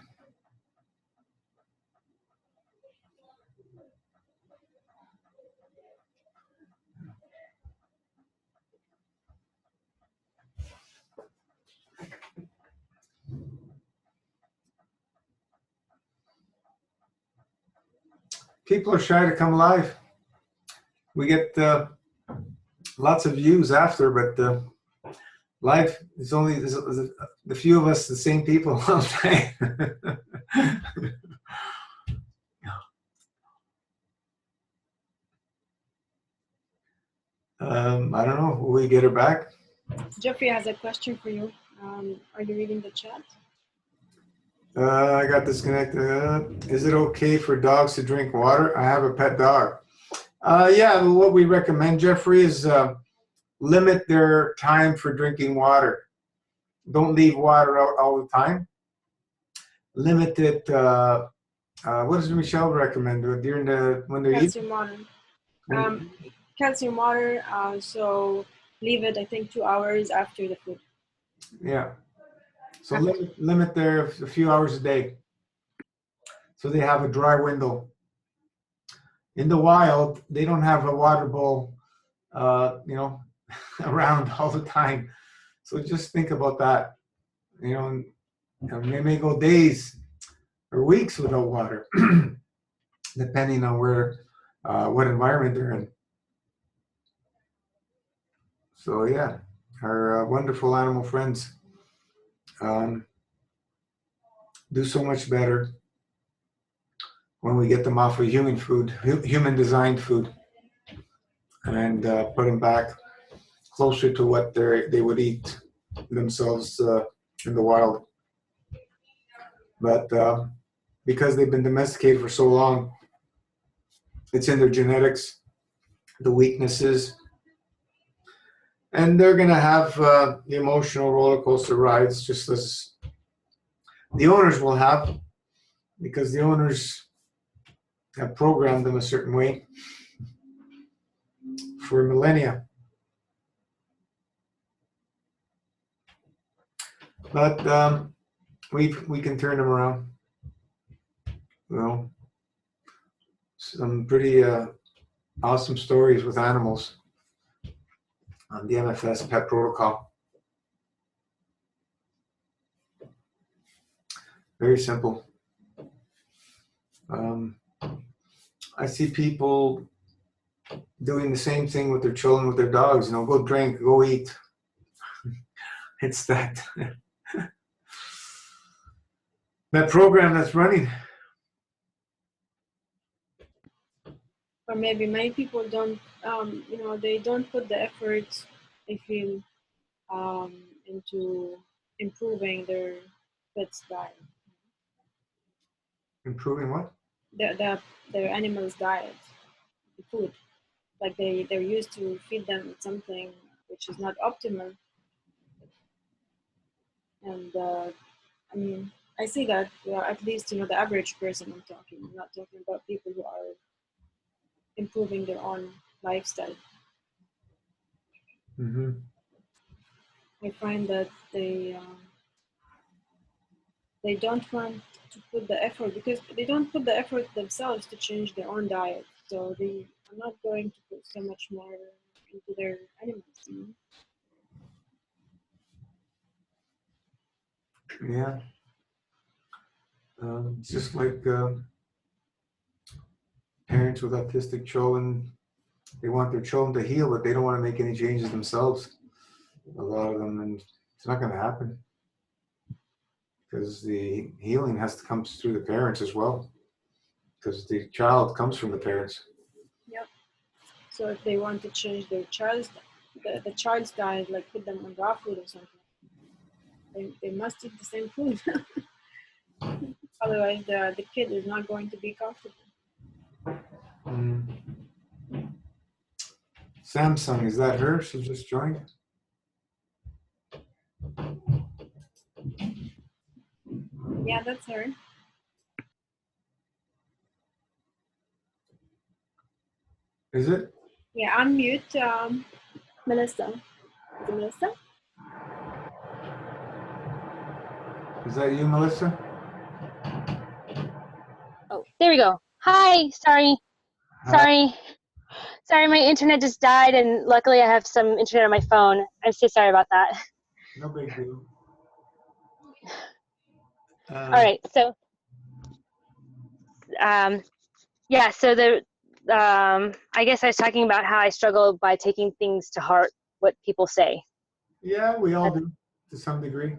people are shy to come live. We get lots of views after, but live is only the few of us, the same people all the time. I don't know. Will we get her back? Jeffrey has a question for you. Are you reading the chat? I got disconnected. Is it okay for dogs to drink water? I have a pet dog. Yeah, what we recommend, Jeffrey, is limit their time for drinking water. Don't leave water out all the time. Limit it. What does Michelle recommend during when they're Calcium eating? water. Calcium water. So leave it, I think, 2 hours after the food. Yeah. So limit their a few hours a day, so they have a dry window. In the wild, they don't have a water bowl, around all the time. So just think about that. They may go days or weeks without water, depending on what environment they're in. So yeah, our wonderful animal friends do so much better when we get them off of human food, human designed food, and put them back closer to what they would eat themselves in the wild. But because they've been domesticated for so long, it's in their genetics, the weaknesses, and they're going to have the emotional roller coaster rides just as the owners will have, because the owners have programmed them a certain way for millennia. But we can turn them around. Some pretty awesome stories with animals on the MFS pet protocol. Very simple. I see people doing the same thing with their children, with their dogs. Go drink, go eat. It's that program that's running. Or maybe many people don't, they don't put the effort, I feel, into improving their pet's diet. Improving what? Their animals' diet, the food. Like they're used to feed them something which is not optimal. And I see that at least the average person I'm not talking about people who are improving their own lifestyle. Mm-hmm. I find that they don't want to put the effort, because they don't put the effort themselves to change their own diet. So they are not going to put so much more into their animals. Yeah. It's just like parents with autistic children. They want their children to heal, but they don't want to make any changes themselves. A lot of them, and it's not going to happen, because the healing has to come through the parents as well, because the child comes from the parents. Yep. So if they want to change their the child's diet, like put them on raw food or something, they must eat the same food. Otherwise, the kid is not going to be comfortable. Samsung, is that her? She just joined. Yeah, that's her. Is it? Yeah, unmute Melissa. Is it Melissa? Is that you, Melissa? Oh, there we go. Hi, sorry, my internet just died, and luckily I have some internet on my phone. I'm so sorry about that. No big deal. All right, so Yeah, so I guess I was talking about how I struggle by taking things to heart, what people say. Yeah, we all do to some degree.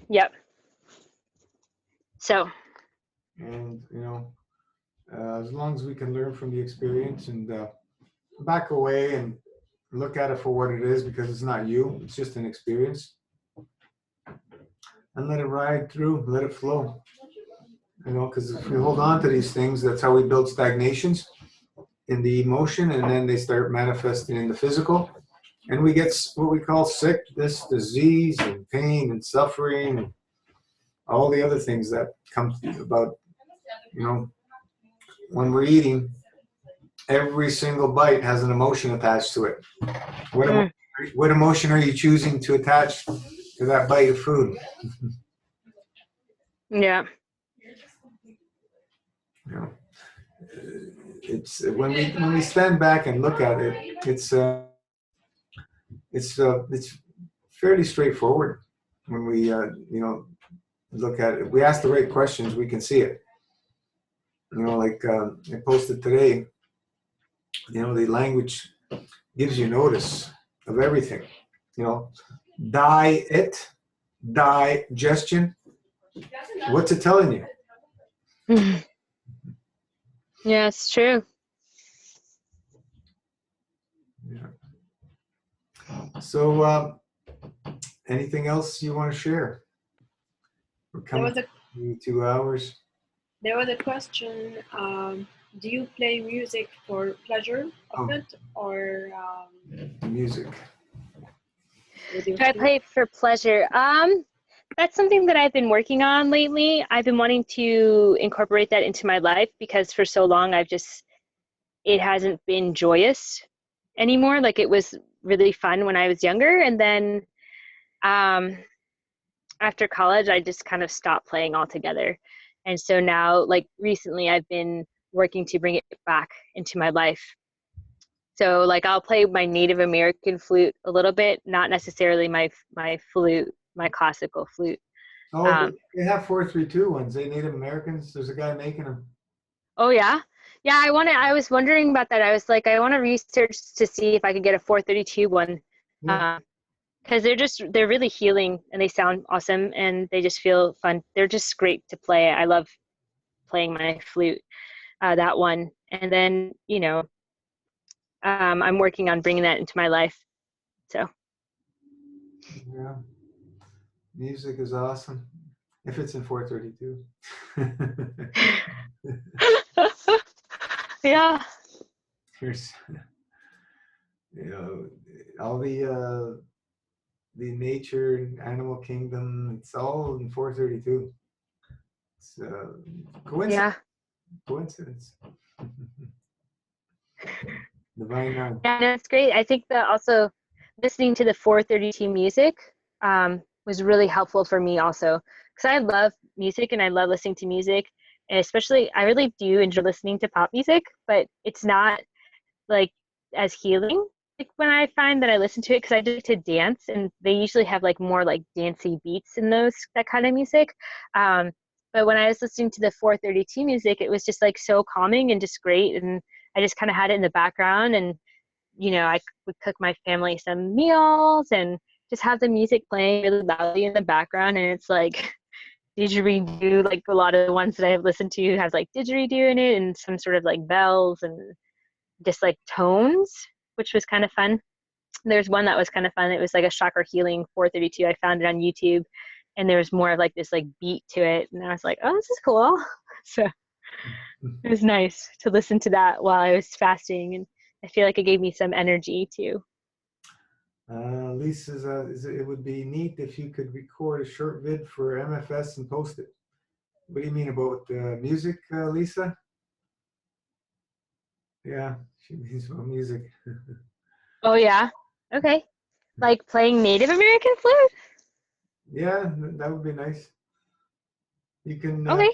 Yep. So, And, as long as we can learn from the experience and back away and look at it for what it is, because it's not you, it's just an experience. And let it ride through, let it flow. Because if we hold on to these things, that's how we build stagnations in the emotion, and then they start manifesting in the physical. And we get what we call sickness, disease, and pain, and suffering, and all the other things that come about. When we're eating, every single bite has an emotion attached to it. What emotion are you choosing to attach to that bite of food? yeah. It's when we stand back and look at it, it's fairly straightforward. When we look at it, we ask the right questions, we can see it. Like I posted today. The language gives you notice of everything. Diet, digestion. What's it telling you? Yeah, it's true. Yeah. So, anything else you want to share? We're coming to 2 hours. There was a question. Do you play music for pleasure of it, or music? Do I play for pleasure? That's something that I've been working on lately. I've been wanting to incorporate that into my life because for so long it hasn't been joyous anymore. Like it was really fun when I was younger, and then after college, I just kind of stopped playing altogether. And so now, like recently, I've been working to bring it back into my life. So like I'll play my Native American flute a little bit, not necessarily my flute, my classical flute. Oh, they have 432 ones. They Native Americans. There's a guy making them. Oh yeah, yeah. I was wondering about that. I was like, I want to research to see if I could get a 432 one, because they're really healing and they sound awesome and they just feel fun. They're just great to play. I love playing my flute, that one. And then I'm working on bringing that into my life. So. Yeah, music is awesome. If it's in 432. Yeah. Here's, all the nature, animal kingdom. It's all in 432. It's coincidence. Yeah. Coincidence. Divine nine. Yeah, no, it's great. I think that also listening to the 432 music was really helpful for me also, because I love music and I love listening to music, and especially I really do enjoy listening to pop music, but it's not like as healing like when I find that I listen to it, because I like to dance and they usually have like more like dancey beats in that kind of music. But when I was listening to the 432 music, it was just like so calming and just great, and I just kind of had it in the background, and I would cook my family some meals and just have the music playing really loudly in the background, and it's like didgeridoo, like a lot of the ones that I've listened to have like didgeridoo in it and some sort of like bells and just like tones, which was kind of fun. There's one that was kind of fun. It was like a chakra healing 432. I found it on YouTube, and there was more of like this like beat to it, and I was like, oh, this is cool. So it was nice to listen to that while I was fasting, and I feel like it gave me some energy too. Lisa's, it would be neat if you could record a short vid for MFS and post it. What do you mean about music, Lisa? Yeah, she means about music. Oh yeah, okay. Like playing Native American flute? Yeah, that would be nice. You can. Okay.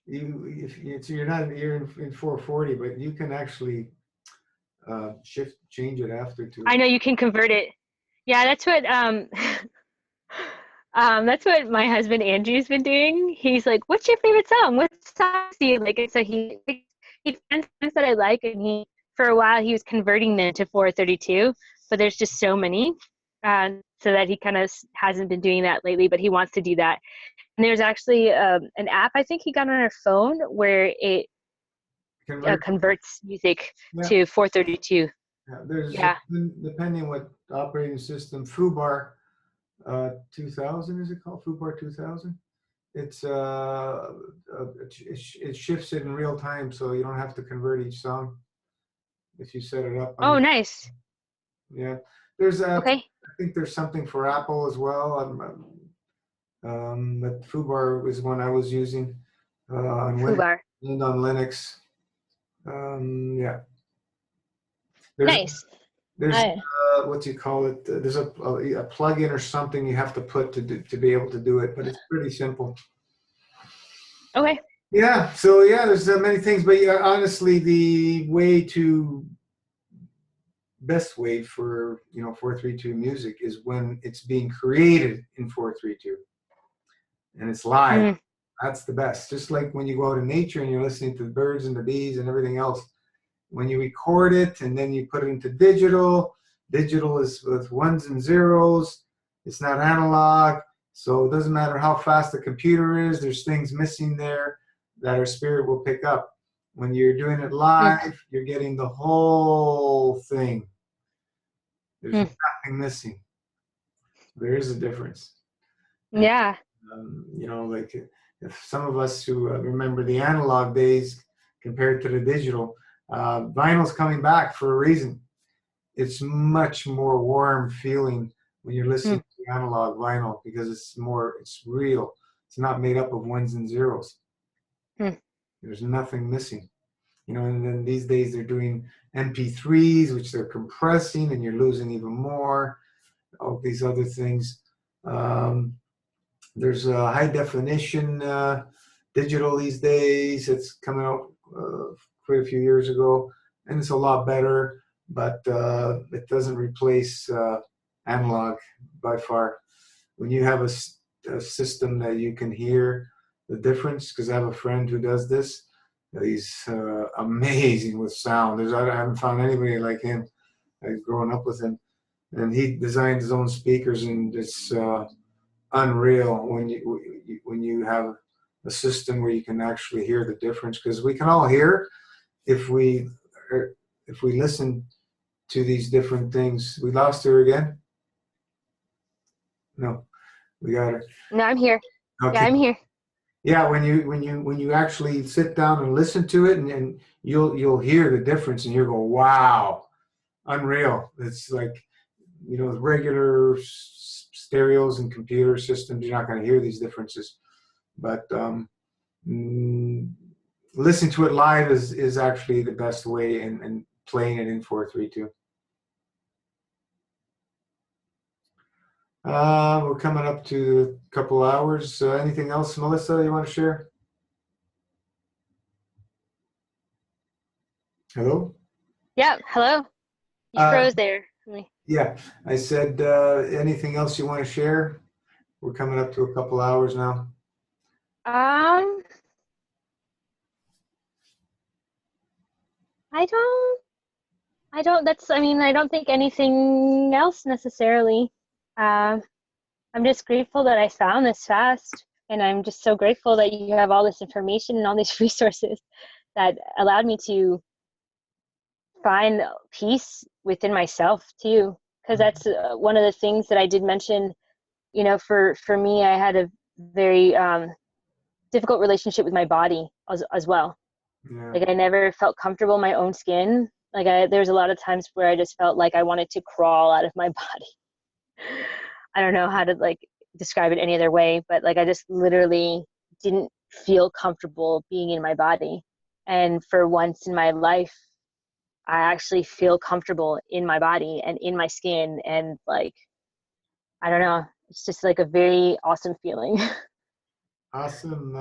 You're not you're in 440, but you can actually change it after to. I know you can convert it. Yeah, that's what that's what my husband Andrew's been doing. He's like, "What's your favorite song? What song do you like?" And so he he finds songs that I like, and for a while he was converting them to 432, but there's just so many, so that he kind of hasn't been doing that lately, but he wants to do that. And there's actually an app I think he got on our phone where it converts music to 432. Yeah, there's Yeah. depending what operating system, FooBar 2000 is it called? FooBar 2000. It's it shifts it in real time, so you don't have to convert each song if you set it up. Oh, nice. Yeah, there's okay. I think there's something for Apple as well. But FooBar was one I was using on Windows and on Linux. Yeah. Nice. There's what do you call it? There's a plugin or something you have to put to be able to do it, but it's pretty simple. Okay. Yeah. So yeah, there's many things, but yeah, honestly, the best way for 432 music is when it's being created in 432 and it's live. That's the best. Just like when you go out in nature and you're listening to the birds and the bees and everything else. When you record it and then you put it into digital is with ones and zeros. It's not analog, so it doesn't matter how fast the computer is. There's things missing there that our spirit will pick up. When you're doing it live, you're getting the whole thing. There's nothing missing. There is a difference. Yeah. And, like if some of us who remember the analog days compared to the digital, vinyl's coming back for a reason. It's much more warm feeling when you're listening to analog vinyl because it's real. It's not made up of ones and zeros. There's nothing missing. And then these days they're doing MP3s, which they're compressing, and you're losing even more. All these other things. There's a high definition digital these days. It's coming out quite a few years ago, and it's a lot better, but it doesn't replace analog by far. When you have a system that you can hear the difference, because I have a friend who does this, he's amazing with sound. I haven't found anybody like him. I've grown up with him, and he designed his own speakers, and it's unreal when you have a system where you can actually hear the difference, because we can all hear if we listen to these different things. We lost her again? No, we got her. No, I'm here. Okay. Yeah, I'm here. Yeah, when you actually sit down and listen to it, and you'll hear the difference, and you'll go, wow, unreal. It's like, with regular stereos and computer systems, you're not going to hear these differences. But listening to it live is actually the best way, and playing it in 432. We're coming up to a couple hours. Anything else, Melissa, you want to share? Hello? Yeah, hello. You froze there. Yeah, I said, anything else you want to share? We're coming up to a couple hours now. I don't think anything else necessarily. I'm just grateful that I found this fast, and I'm just so grateful that you have all this information and all these resources that allowed me to find peace within myself too, because that's one of the things that I did mention. For me, I had a very difficult relationship with my body as well. Yeah. Like, I never felt comfortable in my own skin. Like, there's a lot of times where I just felt like I wanted to crawl out of my body. I don't know how to describe it any other way, but I just literally didn't feel comfortable being in my body. And for once in my life, I actually feel comfortable in my body and in my skin, and I don't know, it's just a very awesome feeling. Awesome.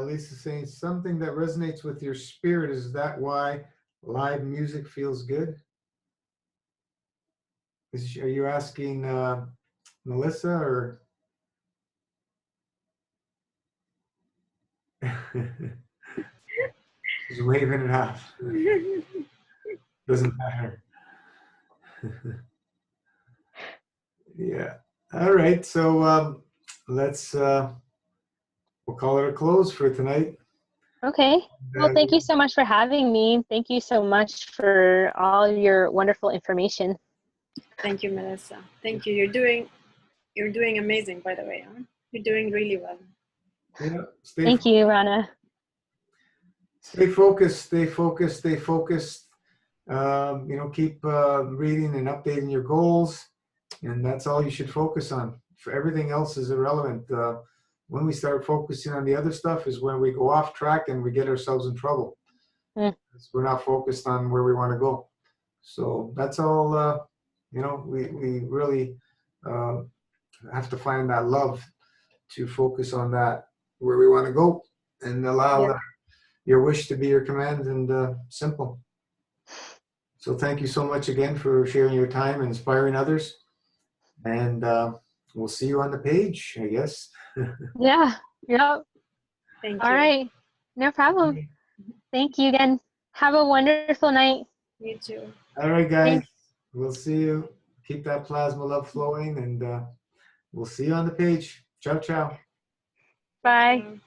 Lisa saying something that resonates with your spirit. Is that why live music feels good? Are you asking Melissa or? Just waving it out. Doesn't matter. Yeah. All right. So let's we'll call it a close for tonight. Okay. Well, thank you so much for having me. Thank you so much for all your wonderful information. Thank you, Melissa. Thank you. You're doing amazing, by the way. Huh? You're doing really well. Yeah. Thank you, Rana. Stay focused. Stay focused. Stay focused. Keep reading and updating your goals, and that's all you should focus on. For everything else is irrelevant. When we start focusing on the other stuff is when we go off track and we get ourselves in trouble. We're not focused on where we want to go. So that's all. We really have to find that love to focus on that where we want to go and allow your wish to be your command, and simple. So thank you so much again for sharing your time and inspiring others. And we'll see you on the page, I guess. Yeah. Yep. Thank All you. right. No problem. Thank you again. Have a wonderful night. You too. All right, guys. Thanks. We'll see you. Keep that plasma love flowing, and we'll see you on the page. Ciao, ciao. Bye. Ciao.